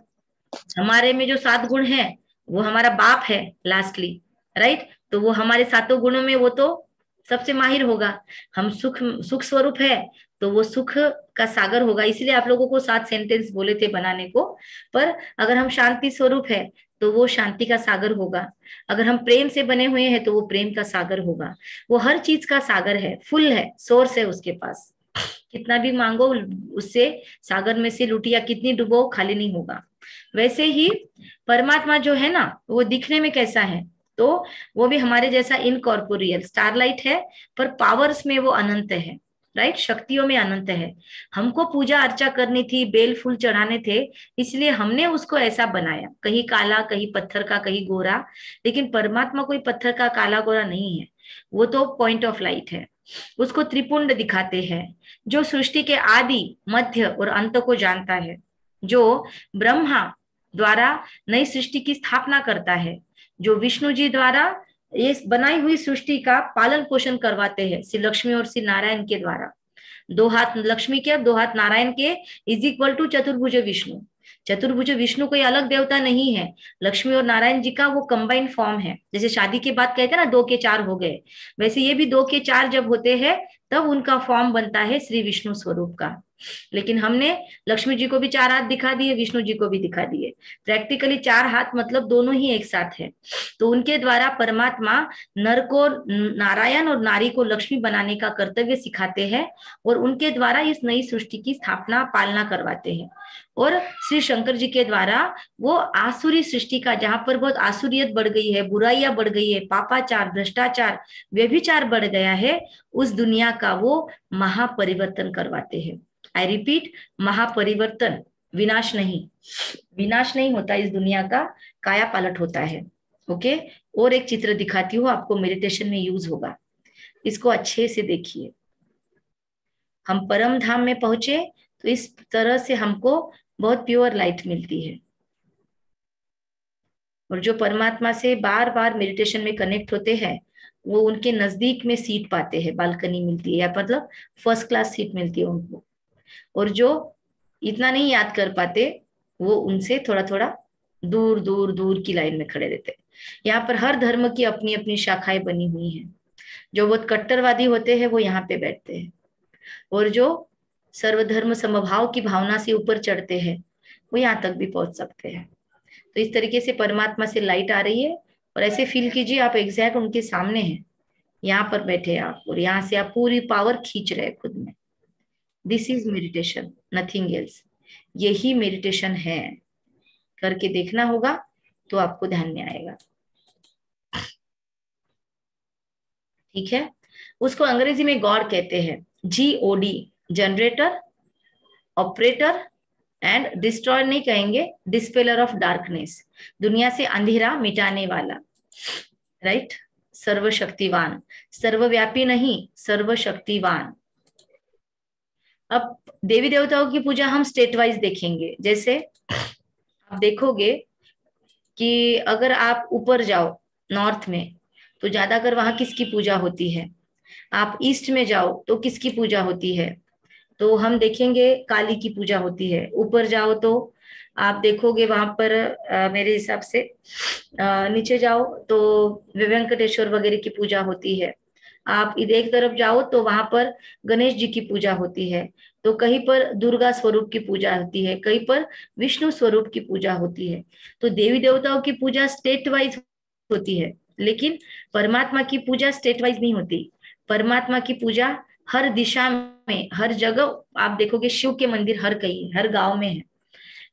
हमारे में जो 7 गुण है वो हमारा बाप है लास्टली, राइट। तो वो हमारे 7 गुणों में वो तो सबसे माहिर होगा। हम सुख स्वरूप है तो वो सुख का सागर होगा। इसलिए आप लोगों को 7 सेंटेंस बोले थे बनाने को। पर अगर हम शांति स्वरूप है तो वो शांति का सागर होगा। अगर हम प्रेम से बने हुए हैं तो वो प्रेम का सागर होगा। वो हर चीज का सागर है, फुल है, सोर्स है उसके पास। कितना भी मांगो उससे, सागर में से लुटिया कितनी डुबो खाली नहीं होगा। वैसे ही परमात्मा जो है ना वो दिखने में कैसा है, तो वो भी हमारे जैसा इनकॉर्पोरियल स्टारलाइट है, पर पावर्स में वो अनंत है, राइट। शक्तियों में अनंत है। हमको पूजा अर्चा करनी थी, बेल फूल चढ़ाने थे, इसलिए हमने उसको ऐसा बनाया, कहीं काला कहीं पत्थर का कहीं गोरा। लेकिन परमात्मा कोई पत्थर का काला गोरा नहीं है, वो तो पॉइंट ऑफ लाइट है। उसको त्रिपुंड दिखाते हैं, जो सृष्टि के आदि मध्य और अंत को जानता है, जो ब्रह्मा द्वारा नई सृष्टि की स्थापना करता है, जो विष्णु जी द्वारा ये बनाई हुई सृष्टि का पालन पोषण करवाते हैं, श्री लक्ष्मी और श्री नारायण के द्वारा। 2 हाथ लक्ष्मी के और 2 हाथ नारायण के इज इक्वल टू चतुर्भुज विष्णु। चतुर्भुज विष्णु कोई अलग देवता नहीं है, लक्ष्मी और नारायण जी का वो कंबाइंड फॉर्म है। जैसे शादी के बाद कहते हैं ना 2 के 4 हो गए, वैसे ये भी 2 के 4 जब होते हैं तब उनका फॉर्म बनता है श्री विष्णु स्वरूप का। लेकिन हमने लक्ष्मी जी को भी 4 हाथ दिखा दिए, विष्णु जी को भी दिखा दिए। प्रैक्टिकली 4 हाथ मतलब दोनों ही एक साथ है। तो उनके द्वारा परमात्मा नर को नारायण और नारी को लक्ष्मी बनाने का कर्तव्य सिखाते हैं, और उनके द्वारा इस नई सृष्टि की स्थापना पालना करवाते हैं। और श्री शंकर जी के द्वारा वो आसुरी सृष्टि का, जहां पर बहुत आसुरियत बढ़ गई है, बुराइयां बढ़ गई है, पापाचार, भ्रष्टाचार, व्यभिचार बढ़ गया है, उस दुनिया का वो महापरिवर्तन करवाते हैं। आई रिपीट, महापरिवर्तन, विनाश नहीं। विनाश नहीं होता इस दुनिया का, काया पालट होता है। ओके, और एक चित्र दिखाती हूँ आपको, मेडिटेशन में यूज होगा, इसको अच्छे से देखिए। हम परम धाम में पहुंचे तो इस तरह से हमको बहुत प्योर लाइट मिलती है। और जो परमात्मा से बार बार मेडिटेशन में कनेक्ट होते हैं वो उनके नजदीक में सीट पाते हैं, बालकनी मिलती है या मतलब फर्स्ट क्लास सीट मिलती है उनको। और जो इतना नहीं याद कर पाते वो उनसे थोड़ा थोड़ा दूर दूर दूर की लाइन में खड़े रहते हैं। यहाँ पर हर धर्म की अपनी अपनी शाखाएं बनी हुई हैं। जो बहुत कट्टरवादी होते हैं वो यहाँ पे बैठते हैं, और जो सर्वधर्म समभाव की भावना से ऊपर चढ़ते हैं वो यहाँ तक भी पहुंच सकते हैं। तो इस तरीके से परमात्मा से लाइट आ रही है, और ऐसे फील कीजिए आप एग्जैक्ट उनके सामने हैं, यहाँ पर बैठे हैं आप, और यहाँ से आप पूरी पावर खींच रहे हैं खुद में। This is meditation, nothing else. यही मेडिटेशन है। करके देखना होगा तो आपको ध्यान में आएगा। ठीक है। उसको अंग्रेजी में गॉड कहते हैं, GOD, generator, operator and destroy नहीं कहेंगे, डिस्पेलर ऑफ डार्कनेस, दुनिया से अंधेरा मिटाने वाला। राइट। सर्वशक्तिवान, सर्वव्यापी नहीं, सर्वशक्तिवान। अब देवी देवताओं की पूजा हम स्टेट वाइज देखेंगे। जैसे आप देखोगे कि अगर आप ऊपर जाओ नॉर्थ में तो ज्यादातर वहां किसकी पूजा होती है, आप ईस्ट में जाओ तो किसकी पूजा होती है, तो हम देखेंगे काली की पूजा होती है। ऊपर जाओ तो आप देखोगे वहां पर मेरे हिसाब से नीचे जाओ तो वेंकटेश्वर वगैरह की पूजा होती है। आप इधर एक तरफ जाओ तो वहां पर गणेश जी की पूजा होती है, तो कहीं पर दुर्गा स्वरूप की पूजा होती है, कहीं पर विष्णु स्वरूप की पूजा होती है। तो देवी देवताओं की पूजा स्टेट वाइज होती है, लेकिन परमात्मा की पूजा स्टेट वाइज नहीं होती। परमात्मा की पूजा हर दिशा में, हर जगह आप देखोगे शिव के मंदिर हर कहीं, हर गांव में है।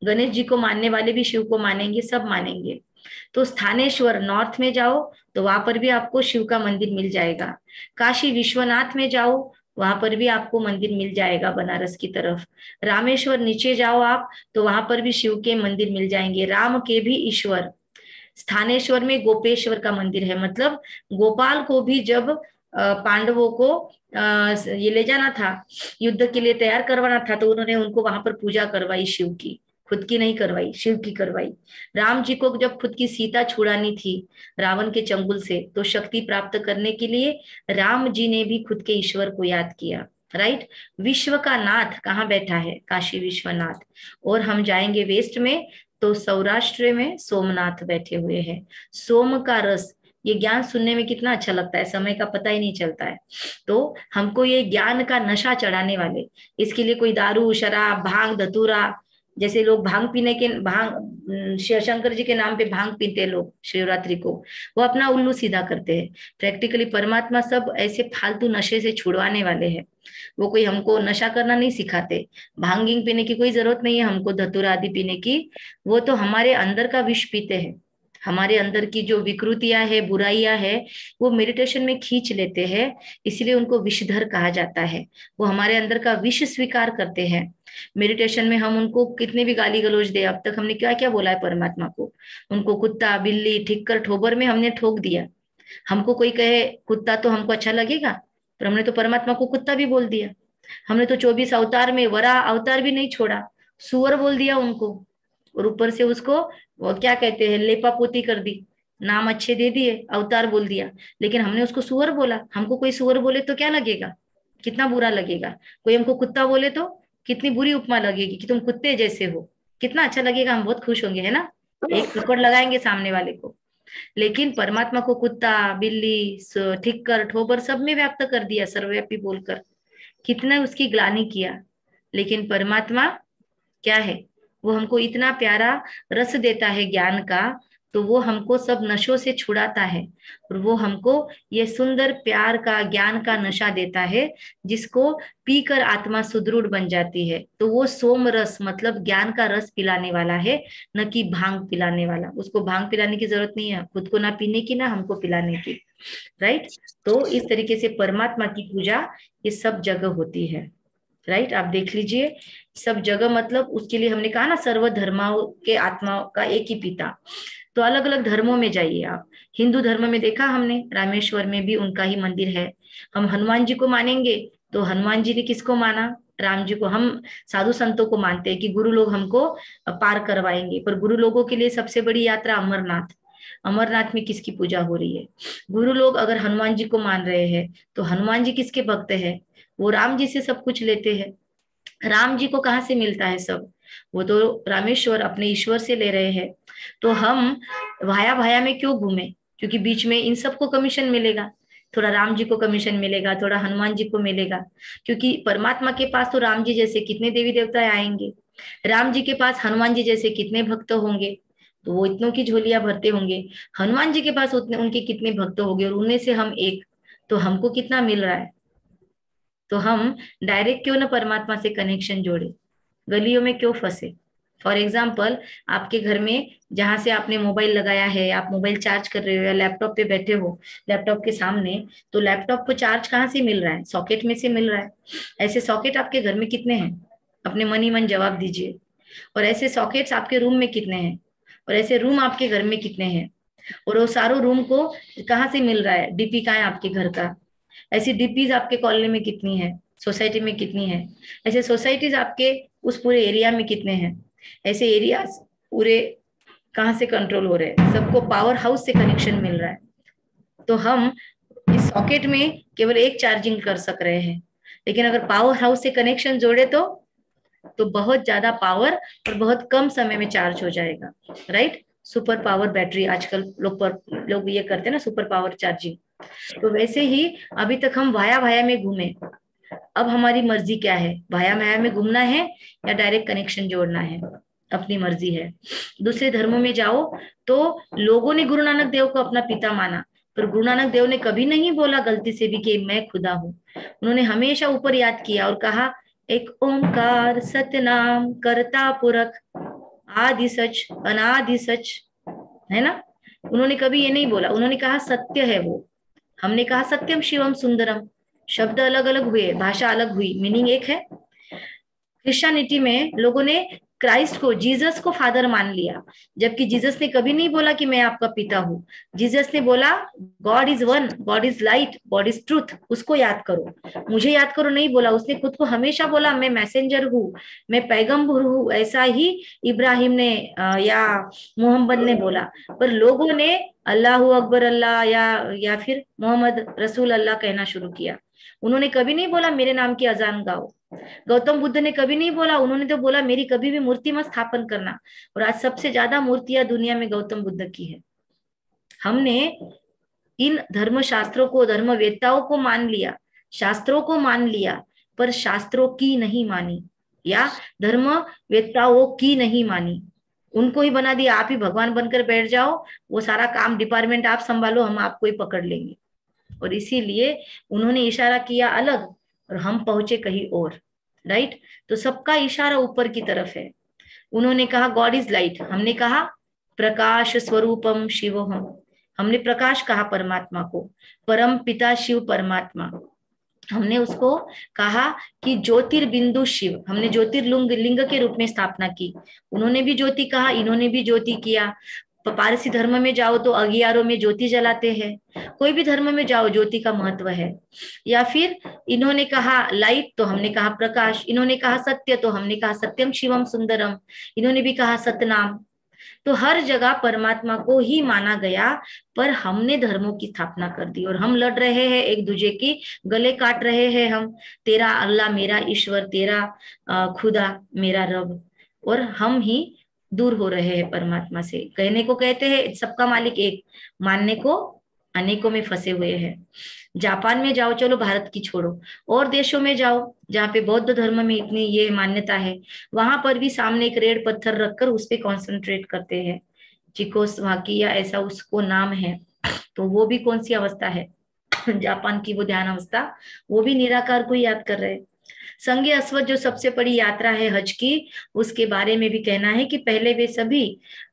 गणेश जी को मानने वाले भी शिव को मानेंगे, सब मानेंगे। तो स्थानेश्वर नॉर्थ में जाओ तो वहां पर भी आपको शिव का मंदिर मिल जाएगा। काशी विश्वनाथ में जाओ वहां पर भी आपको मंदिर मिल जाएगा बनारस की तरफ। रामेश्वर नीचे जाओ आप तो वहां पर भी शिव के मंदिर मिल जाएंगे, राम के भी ईश्वर। स्थानेश्वर में गोपेश्वर का मंदिर है, मतलब गोपाल को भी जब पांडवों को ये ले जाना था, युद्ध के लिए तैयार करवाना था, तो उन्होंने उनको वहां पर पूजा करवाई शिव की, खुद की नहीं करवाई, शिव की करवाई। राम जी को जब खुद की सीता छुड़ानी थी रावण के चंगुल से, तो शक्ति प्राप्त करने के लिए राम जी ने भी खुद के ईश्वर को याद किया। राइट। विश्व का नाथ कहाँ बैठा है, काशी विश्वनाथ। और हम जाएंगे वेस्ट में तो सौराष्ट्र में सोमनाथ बैठे हुए हैं। सोम का रस, ये ज्ञान सुनने में कितना अच्छा लगता है, समय का पता ही नहीं चलता है। तो हमको ये ज्ञान का नशा चढ़ाने वाले, इसके लिए कोई दारू शराब भांग धतूरा, जैसे लोग भांग पीने के शिव शंकर जी के नाम पे भांग पीते लोग शिवरात्रि को, वो अपना उल्लू सीधा करते हैं। प्रैक्टिकली परमात्मा सब ऐसे फालतू नशे से छुड़वाने वाले हैं। वो कोई हमको नशा करना नहीं सिखाते, भांगिंग पीने की कोई जरूरत नहीं है हमको, धतूरा आदि पीने की। वो तो हमारे अंदर का विष पीते हैं। हमारे अंदर की जो विकृतियां है, बुराइयां है, वो मेडिटेशन में खींच लेते हैं, इसलिए उनको विषधर कहा जाता है। वो हमारे अंदर का विष स्वीकार करते हैं। मेडिटेशन में हम उनको कितने भी गाली गलौज दे, अब तक हमने क्या क्या बोला है परमात्मा को, उनको कुत्ता बिल्ली ठिक्कर ठोबर में हमने ठोक दिया। हमको कोई कहे कुत्ता तो हमको अच्छा लगेगा, पर हमने तो परमात्मा को कुत्ता भी बोल दिया। हमने तो 24 अवतार में वरा अवतार भी नहीं छोड़ा, सुअर बोल दिया उनको, और ऊपर से उसको वो क्या कहते हैं लेपा पोती कर दी, नाम अच्छे दे दिए, अवतार बोल दिया। लेकिन हमने उसको सुअर बोला। हमको कोई सुअर बोले तो क्या लगेगा, कितना बुरा लगेगा। कोई हमको कुत्ता बोले तो कितनी बुरी उपमा लगेगी कि तुम कुत्ते जैसे हो, कितना अच्छा लगेगा, हम बहुत खुश होंगे, है ना, एक थप्पड़ लगाएंगे सामने वाले को। लेकिन परमात्मा को कुत्ता बिल्ली ठिक्कर ठोबर सब में व्याप्त कर दिया, सर्वव्यापी बोलकर, कितना उसकी ग्लानि किया। लेकिन परमात्मा क्या है, वो हमको इतना प्यारा रस देता है ज्ञान का, तो वो हमको सब नशों से छुड़ाता है, और वो हमको ये सुंदर प्यार का ज्ञान का नशा देता है, जिसको पीकर आत्मा सुदृढ़ बन जाती है। तो वो सोम रस मतलब ज्ञान का रस पिलाने वाला है, न कि भांग पिलाने वाला। उसको भांग पिलाने की जरूरत नहीं है, खुद को ना पीने की ना हमको पिलाने की। राइट। तो इस तरीके से परमात्मा की पूजा ये सब जगह होती है। राइट। आप देख लीजिए सब जगह, मतलब उसके लिए हमने कहा ना सर्व धर्माओं के आत्मा का एक ही पिता। तो अलग अलग धर्मों में जाइए आप, हिंदू धर्म में देखा हमने रामेश्वर में भी उनका ही मंदिर है। हम हनुमान जी को मानेंगे तो हनुमान जी ने किसको माना, राम जी को। हम साधु संतों को मानते हैं कि गुरु लोग हमको पार करवाएंगे, पर गुरु लोगों के लिए सबसे बड़ी यात्रा अमरनाथ। अमरनाथ में किसकी पूजा हो रही है? गुरु लोग अगर हनुमान जी को मान रहे हैं तो हनुमान जी किसके भक्त है? वो राम जी से सब कुछ लेते हैं। राम जी को कहाँ से मिलता है सब? वो तो रामेश्वर अपने ईश्वर से ले रहे हैं। तो हम भाया भाया में क्यों घूमे? क्योंकि बीच में इन सबको कमीशन मिलेगा, थोड़ा राम जी को कमीशन मिलेगा, थोड़ा हनुमान जी को मिलेगा। क्योंकि परमात्मा के पास तो राम जी जैसे कितने देवी देवता आएंगे, राम जी के पास हनुमान जी जैसे कितने भक्त होंगे, तो वो इतनों की झोलियां भरते होंगे। हनुमान जी के पास उतने उनके कितने भक्त होंगे और उनमें से हम एक, तो हमको कितना मिल रहा है? तो हम डायरेक्ट क्यों ना परमात्मा से कनेक्शन जोड़े, गलियों में क्यों फंसे? फॉर एग्जाम्पल, आपके घर में जहां से आपने मोबाइल लगाया है, आप मोबाइल चार्ज कर रहे हो या लैपटॉप पे बैठे हो लैपटॉप के सामने, तो लैपटॉप को चार्ज कहाँ से मिल रहा है? सॉकेट में से मिल रहा है। ऐसे सॉकेट आपके घर में कितने हैं? अपने मन ही मन जवाब दीजिए। और ऐसे सॉकेट्स आपके रूम में कितने हैं? और ऐसे रूम आपके घर में कितने हैं? और वो सारों रूम को कहाँ से मिल रहा है? डीपी कहाँ है आपके घर का? ऐसी डीपीज आपके कॉलोनी में कितनी है? सोसाइटी में कितनी है? ऐसे सोसाइटीज आपके उस पूरे एरिया में कितने हैं? ऐसे एरियाज पूरे कहाँ से कंट्रोल हो रहे हैं? सबको पावर हाउस से कनेक्शन मिल रहा है। तो हम इस सॉकेट में केवल एक चार्जिंग कर सक रहे हैं, लेकिन अगर पावर हाउस से कनेक्शन जोड़े तो बहुत ज्यादा पावर और बहुत कम समय में चार्ज हो जाएगा, राइट? सुपर पावर बैटरी आजकल लोग ये करते हैं ना, सुपर पावर चार्जिंग। तो वैसे ही अभी तक हम वाया वाया में घूमे, अब हमारी मर्जी क्या है? वाया वाया में घूमना है या डायरेक्ट कनेक्शन जोड़ना है? अपनी मर्जी है। दूसरे धर्मों में जाओ तो लोगों ने गुरु नानक देव को अपना पिता माना, पर गुरु नानक देव ने कभी नहीं बोला गलती से भी कि मैं खुदा हूं। उन्होंने हमेशा ऊपर याद किया और कहा, एक ओंकार सतनाम करता पुरख आदि सच अनादि सच, है ना? उन्होंने कभी ये नहीं बोला, उन्होंने कहा सत्य है वो। हमने कहा सत्यम शिवम सुंदरम, शब्द अलग अलग हुए, भाषा अलग हुई, मीनिंग एक है। क्रिश्चियनिटी में लोगों ने क्राइस्ट को, जीसस को फादर मान लिया, जबकि जीसस ने कभी नहीं बोला कि मैं आपका पिता हूं। जीसस ने बोला God is one, God is light, God is truth, उसको याद करो, मुझे याद करो नहीं बोला। उसने खुद को हमेशा बोला मैं मैसेंजर हूँ, मैं पैगंबर हूँ, ऐसा ही इब्राहिम ने या मोहम्मद ने बोला। पर लोगों ने अल्लाह अकबर अल्लाह या फिर मोहम्मद रसूल अल्लाह कहना शुरू किया। उन्होंने कभी नहीं बोला मेरे नाम की अजान गाओ। गौतम बुद्ध ने कभी नहीं बोला, उन्होंने तो बोला मेरी कभी भी मूर्ति मत स्थापन करना। और आज सबसे ज्यादा मूर्तियां दुनिया में गौतम बुद्ध की है। हमने इन धर्म शास्त्रों को, धर्मवेत्ताओं को मान लिया, शास्त्रों को मान लिया, पर शास्त्रों की नहीं मानी या धर्मवेत्ताओं की नहीं मानी। उनको ही बना दिया आप ही भगवान बनकर बैठ जाओ, वो सारा काम डिपार्टमेंट आप संभालो, हम आपको ही पकड़ लेंगे। और इसीलिए उन्होंने इशारा किया अलग और हम पहुंचे कहीं और, राइट? तो सबका इशारा ऊपर की तरफ है। उन्होंने कहा गॉड इज लाइट, हमने कहा प्रकाश स्वरूपम शिवोहम, हमने प्रकाश कहा परमात्मा को, परम पिता शिव परमात्मा। हमने उसको कहा कि ज्योतिर्बिंदु शिव, हमने ज्योतिर्लिंग लिंग के रूप में स्थापना की। उन्होंने भी ज्योति कहा, इन्होंने भी ज्योति किया। पारसी धर्म में जाओ तो अगियारों में ज्योति जलाते हैं, कोई भी धर्म में जाओ ज्योति का महत्व है। या फिर इन्होंने कहा लाइट तो हमने कहा प्रकाश, इन्होंने कहा सत्य तो हमने कहा सत्यम शिवम सुंदरम, इन्होंने भी कहा सतनाम। तो हर जगह परमात्मा को ही माना गया, पर हमने धर्मों की स्थापना कर दी और हम लड़ रहे हैं एक दूसरे की गले काट रहे हैं। हम तेरा अल्लाह मेरा ईश्वर, तेरा खुदा मेरा रब, और हम ही दूर हो रहे हैं परमात्मा से। कहने को कहते हैं सबका मालिक एक, मानने को अनेकों में फंसे हुए हैं। जापान में जाओ, चलो भारत की छोड़ो, और देशों में जाओ जहाँ पे बौद्ध धर्म में इतनी ये मान्यता है, वहां पर भी सामने एक रेड पत्थर रखकर उस पे कॉन्सेंट्रेट करते हैं। चिकोस्वाकी या ऐसा उसको नाम है, तो वो भी कौन सी अवस्था है? जापान की वो ध्यान अवस्था, वो भी निराकार को याद कर रहे हैं। संघ अस्वत जो सबसे बड़ी यात्रा है हज की, उसके बारे में भी कहना है कि पहले वे सभी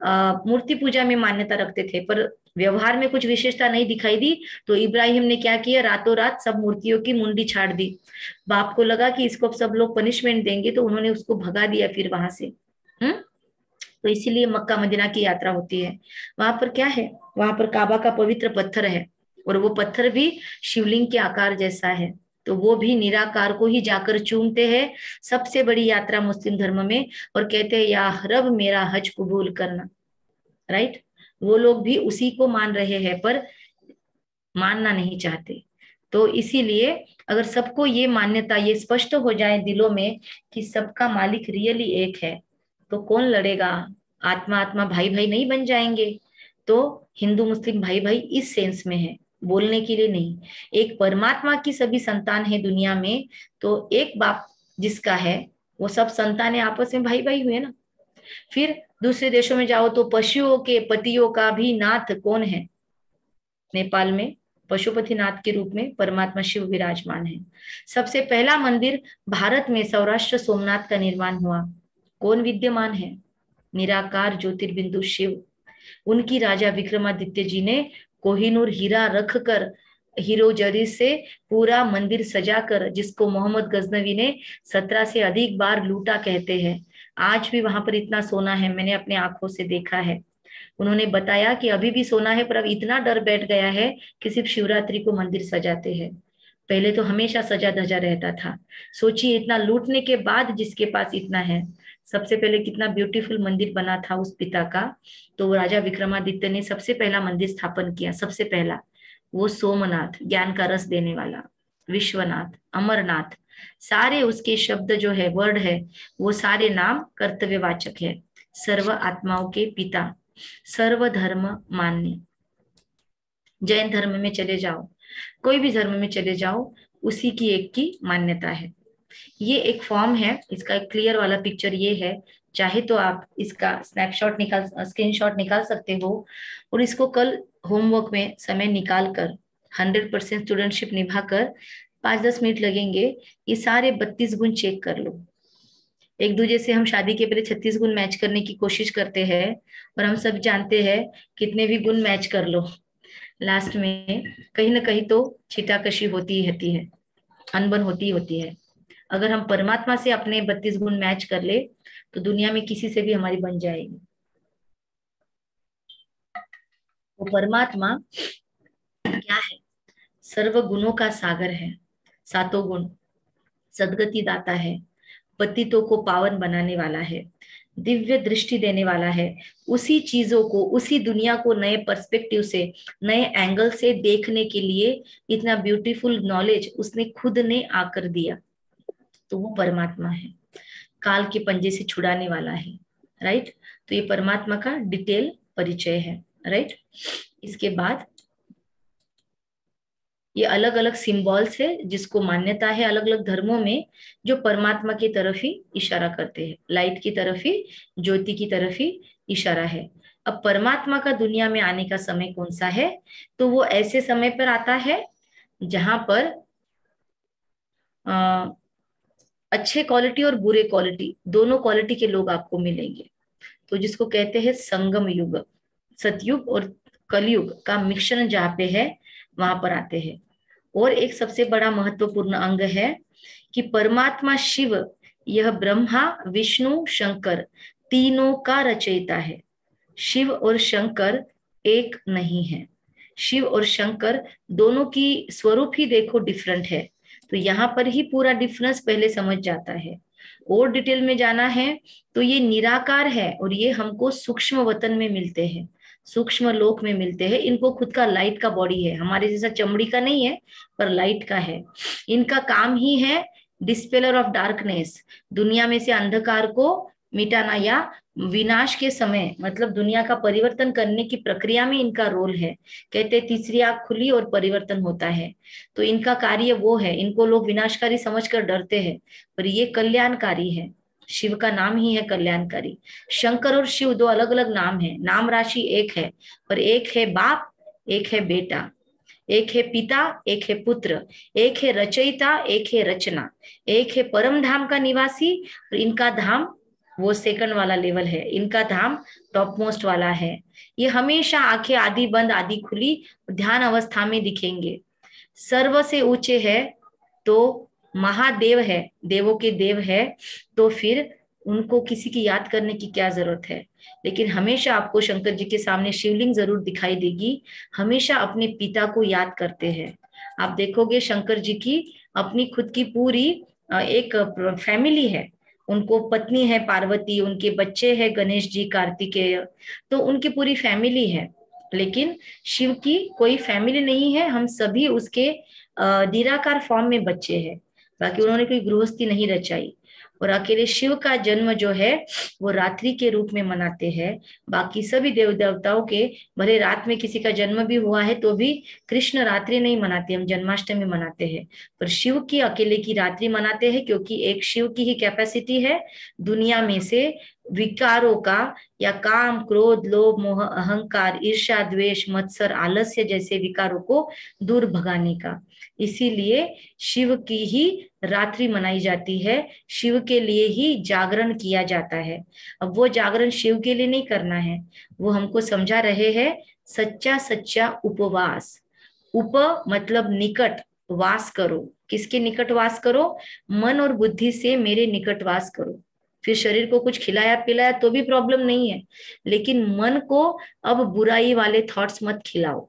मूर्ति पूजा में मान्यता रखते थे, पर व्यवहार में कुछ विशेषता नहीं दिखाई दी। तो इब्राहिम ने क्या किया, रातों रात सब मूर्तियों की मुंडी छाड़ दी। बाप को लगा कि इसको सब लोग पनिशमेंट देंगे, तो उन्होंने उसको भगा दिया फिर वहां से। तो इसीलिए मक्का मदीना की यात्रा होती है। वहां पर क्या है, वहां पर काबा का पवित्र पत्थर है, और वो पत्थर भी शिवलिंग के आकार जैसा है। तो वो भी निराकार को ही जाकर चूमते हैं। सबसे बड़ी यात्रा मुस्लिम धर्म में, और कहते हैं या रब मेरा हज कबूल करना, राइट? वो लोग भी उसी को मान रहे हैं पर मानना नहीं चाहते। तो इसीलिए अगर सबको ये मान्यता, ये स्पष्ट हो जाए दिलों में कि सबका मालिक रियली एक है, तो कौन लड़ेगा? आत्मा आत्मा भाई भाई नहीं बन जाएंगे। तो हिंदू मुस्लिम भाई भाई इस सेंस में है, बोलने के लिए नहीं। एक परमात्मा की सभी संतान है दुनिया में, तो एक बाप जिसका है वो सब संतानें आपस में भाई भाई हुए ना। फिर दूसरे देशों में जाओ तो पशुओं के पतियों का भी नाथ कौन है? नेपाल में पशुपतिनाथ के रूप में परमात्मा शिव विराजमान है। सबसे पहला मंदिर भारत में सौराष्ट्र सोमनाथ का निर्माण हुआ, कौन विद्यमान है? निराकार ज्योतिर्बिंदु शिव। उनकी राजा विक्रमादित्य जी ने कोहिनूर हीरा रख कर, हीरो जरी से पूरा मंदिर सजाकर, जिसको मोहम्मद गजनवी ने 17 से अधिक बार लूटा कहते हैं। आज भी वहां पर इतना सोना है, मैंने अपने आंखों से देखा है। उन्होंने बताया कि अभी भी सोना है, पर अब इतना डर बैठ गया है कि सिर्फ शिवरात्रि को मंदिर सजाते हैं। पहले तो हमेशा सजा धजा रहता था। सोचिए, इतना लूटने के बाद जिसके पास इतना है, सबसे पहले कितना ब्यूटीफुल मंदिर बना था उस पिता का। तो राजा विक्रमादित्य ने सबसे पहला मंदिर स्थापन किया, सबसे पहला वो सोमनाथ, ज्ञान का रस देने वाला, विश्वनाथ, अमरनाथ, सारे उसके शब्द जो है, वर्ड है, वो सारे नाम कर्तव्यवाचक है। सर्व आत्माओं के पिता, सर्वधर्म मान्य। जैन धर्म में चले जाओ, कोई भी धर्म में चले जाओ, उसी की एक की मान्यता है। ये एक फॉर्म है, इसका एक क्लियर वाला पिक्चर ये है। चाहे तो आप इसका स्नैपशॉट निकाल, स्क्रीनशॉट निकाल सकते हो और इसको कल होमवर्क में समय निकाल कर 100% स्टूडेंटशिप निभाकर 5-10 मिनट लगेंगे, ये सारे 32 गुण चेक कर लो। एक दूसरे से हम शादी के पहले 36 गुण मैच करने की कोशिश करते हैं, और हम सब जानते हैं कितने भी गुण मैच कर लो, लास्ट में कहीं ना कहीं तो छिटाकशी होती ही है, अनबन होती है। अगर हम परमात्मा से अपने 32 गुण मैच कर ले तो दुनिया में किसी से भी हमारी बन जाएगी। वो परमात्मा क्या है? सर्व गुणों का सागर है, सातों गुण, सदगति दाता है, पतितों को पावन बनाने वाला है, दिव्य दृष्टि देने वाला है। उसी चीजों को, उसी दुनिया को नए पर्सपेक्टिव से, नए एंगल से देखने के लिए इतना ब्यूटीफुल नॉलेज उसने खुद ने आकर दिया। तो वो परमात्मा है, काल के पंजे से छुड़ाने वाला है। राइट? तो ये परमात्मा का डिटेल परिचय है। राइट? इसके बाद ये अलग अलग सिंबल्स है जिसको मान्यता है अलग अलग धर्मों में, जो परमात्मा की तरफ ही इशारा करते हैं, लाइट की तरफ ही, ज्योति की तरफ ही इशारा है। अब परमात्मा का दुनिया में आने का समय कौन सा है? तो वो ऐसे समय पर आता है जहां पर अच्छे क्वालिटी और बुरे क्वालिटी, दोनों क्वालिटी के लोग आपको मिलेंगे। तो जिसको कहते हैं संगम युग, सतयुग और कलयुग का मिश्रण जहाँ पे है वहां पर आते हैं। और एक सबसे बड़ा महत्वपूर्ण अंग है कि परमात्मा शिव, यह ब्रह्मा विष्णु शंकर तीनों का रचयिता है। शिव और शंकर एक नहीं है, शिव और शंकर दोनों की स्वरूप ही देखो डिफरेंट है। तो यहाँ पर ही पूरा डिफरेंस पहले समझ जाता है। और डिटेल में जाना है तो ये निराकार है और ये हमको सूक्ष्म वतन में मिलते हैं, सूक्ष्म लोक में मिलते हैं। इनको खुद का लाइट का बॉडी है, हमारे जैसा चमड़ी का नहीं है पर लाइट का है। इनका काम ही है डिस्पेलर ऑफ डार्कनेस, दुनिया में से अंधकार को मिटाना, या विनाश के समय मतलब दुनिया का परिवर्तन करने की प्रक्रिया में इनका रोल है। कहते तीसरी आंख खुली और परिवर्तन होता है। तो इनका कार्य वो है। इनको लोग विनाशकारी समझकर डरते हैं, पर ये कल्याणकारी है। शिव का नाम ही है कल्याणकारी। शंकर और शिव दो अलग अलग नाम है, नाम राशि एक है, पर एक है बाप, एक है बेटा, एक है पिता, एक है पुत्र, एक है रचयिता, एक है रचना, एक है परम धाम का निवासी, और इनका धाम वो सेकंड वाला लेवल है, इनका धाम टॉप मोस्ट वाला है। ये हमेशा आंखें आधी बंद आधी खुली ध्यान अवस्था में दिखेंगे। सर्व से ऊंचे है तो महादेव है, देवों के देव है, तो फिर उनको किसी की याद करने की क्या जरूरत है। लेकिन हमेशा आपको शंकर जी के सामने शिवलिंग जरूर दिखाई देगी, हमेशा अपने पिता को याद करते हैं। आप देखोगे शंकर जी की अपनी खुद की पूरी एक फैमिली है, उनको पत्नी है पार्वती, उनके बच्चे हैं गणेश जी, कार्तिकेय, तो उनकी पूरी फैमिली है। लेकिन शिव की कोई फैमिली नहीं है, हम सभी उसके निराकार फॉर्म में बच्चे हैं। बाकी उन्होंने कोई गृहस्थी नहीं रचाई। और अकेले शिव का जन्म जो है वो रात्रि के रूप में मनाते हैं। बाकी सभी देव देवताओं के भले रात में किसी का जन्म भी हुआ है तो भी कृष्ण रात्रि नहीं मनाते, हम जन्माष्टमी मनाते हैं। पर शिव की अकेले की रात्रि मनाते हैं, क्योंकि एक शिव की ही कैपेसिटी है दुनिया में से विकारों का, या काम, क्रोध, लोभ, मोह, अहंकार, ईर्ष्या, द्वेष, मत्सर, आलस्य जैसे विकारों को दूर भगाने का। इसीलिए शिव की ही रात्रि मनाई जाती है, शिव के लिए ही जागरण किया जाता है। अब वो जागरण शिव के लिए नहीं करना है, वो हमको समझा रहे हैं सच्चा सच्चा उपवास। उप मतलब निकट, वास करो। किसके निकट वास करो? मन और बुद्धि से मेरे निकट वास करो। फिर शरीर को कुछ खिलाया पिलाया तो भी प्रॉब्लम नहीं है, लेकिन मन को अब बुराई वाले थॉट्स मत खिलाओ।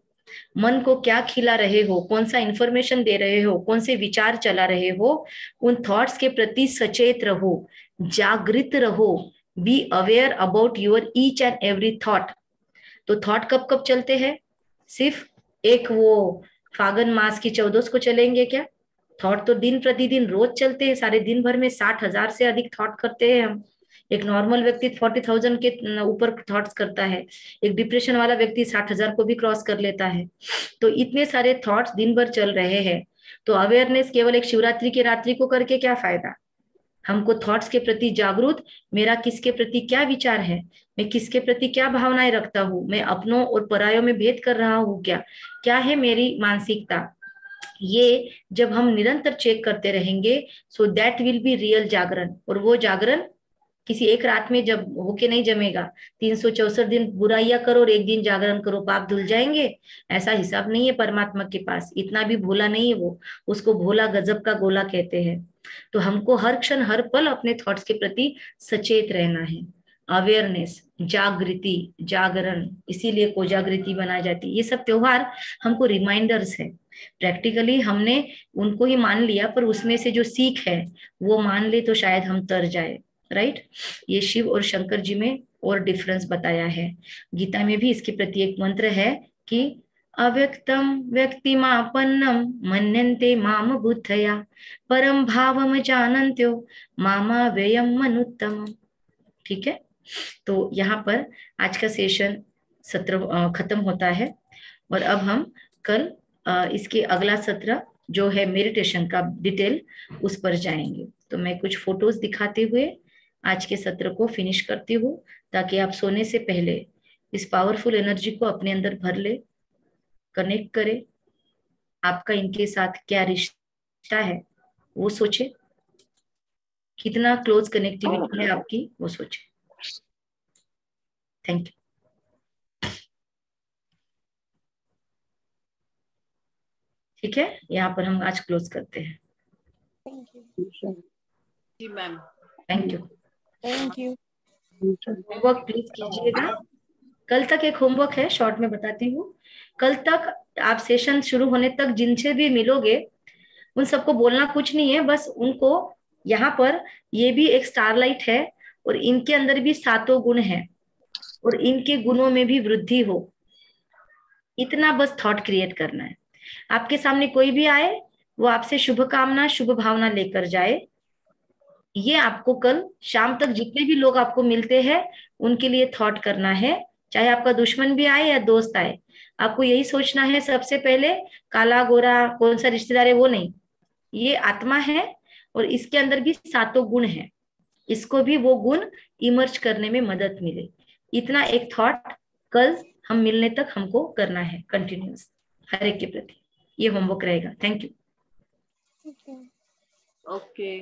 मन को क्या खिला रहे हो, कौन सा इंफॉर्मेशन दे रहे हो, कौन से विचार चला रहे हो, उन थॉट्स के प्रति सचेत रहो, जागृत रहो। Be aware about your each and every thought. तो थॉट कब कब चलते हैं? सिर्फ एक वो फागुन मास की 14 को चलेंगे क्या? थॉट तो दिन प्रतिदिन रोज चलते हैं, सारे दिन भर में 60,000 से अधिक थॉट करते हैं हम। एक नॉर्मल व्यक्ति 40,000 के ऊपर थॉट्स करता है, एक डिप्रेशन वाला व्यक्ति 60,000 को भी क्रॉस कर लेता है। तो इतने सारे थॉट्स दिन भर चल रहे हैं, तो अवेयरनेस केवल एक शिवरात्रि की रात्रि को करके क्या फायदा? हमको थॉट्स के प्रति जागरूक, मेरा किसके प्रति क्या विचार है, मैं किसके प्रति क्या भावनाएं रखता हूँ, मैं अपनों और परायों में भेद कर रहा हूँ क्या, क्या है मेरी मानसिकता, ये जब हम निरंतर चेक करते रहेंगे, so that will be real जागरण। और वो जागरण किसी एक रात में जब होके नहीं जमेगा। 364 दिन बुराइयां करो और एक दिन जागरण करो, पाप धुल जाएंगे? ऐसा हिसाब नहीं है परमात्मा के पास, इतना भी भोला नहीं है वो। उसको भोला गजब का गोला कहते हैं। तो हमको हर क्षण हर पल अपने थॉट्स के प्रति सचेत रहना है। अवेयरनेस, जागृति, जागरण, इसीलिए कोजागृति बनाई जाती है। ये सब त्योहार हमको रिमाइंडर्स है। प्रैक्टिकली हमने उनको ही मान लिया, पर उसमें से जो सीख है वो मान ले तो शायद हम तर जाए। राइट? ये शिव और शंकर जी में और डिफरेंस बताया है। गीता में भी इसके प्रति एक मंत्र है कि अव्यक्तम व्यक्तिमापन्नम मन्यन्ते माम बुद्धया परम भावम जानन्त्यो मामा व्ययम मनुत्तम। ठीक है, तो यहाँ पर आज का सेशन सत्र खत्म होता है। और अब हम कल इसके अगला सत्र जो है मेडिटेशन का डिटेल, उस पर जाएंगे। तो मैं कुछ फोटोज दिखाते हुए आज के सत्र को फिनिश करती हूँ, ताकि आप सोने से पहले इस पावरफुल एनर्जी को अपने अंदर भर ले, कनेक्ट करे। आपका इनके साथ क्या रिश्ता है वो सोचे, कितना क्लोज कनेक्टिविटी है आपकी वो सोचे। Thank you. ठीक है, यहाँ पर हम आज क्लोज करते हैं। जी ma'am. Thank you. Thank you. Homework please कीजिएगा। कल तक एक होमवर्क है, शॉर्ट में बताती हूँ। कल तक आप सेशन शुरू होने तक जिनसे भी मिलोगे उन सबको बोलना कुछ नहीं है, बस उनको यहाँ पर ये भी एक स्टारलाइट है और इनके अंदर भी 7 गुण है और इनके गुणों में भी वृद्धि हो, इतना बस थॉट क्रिएट करना है। आपके सामने कोई भी आए, वो आपसे शुभ कामना शुभ भावना लेकर जाए। ये आपको कल शाम तक जितने भी लोग आपको मिलते हैं उनके लिए थॉट करना है, चाहे आपका दुश्मन भी आए या दोस्त आए। आपको यही सोचना है सबसे पहले, काला गोरा कौन सा रिश्तेदार है वो नहीं, ये आत्मा है और इसके अंदर भी 7 गुण है, इसको भी वो गुण इमर्ज करने में मदद मिले। इतना एक थॉट कल हम मिलने तक हमको करना है कंटिन्यूस, हर एक के प्रति। ये होमवर्क रहेगा। Thank you. ओके।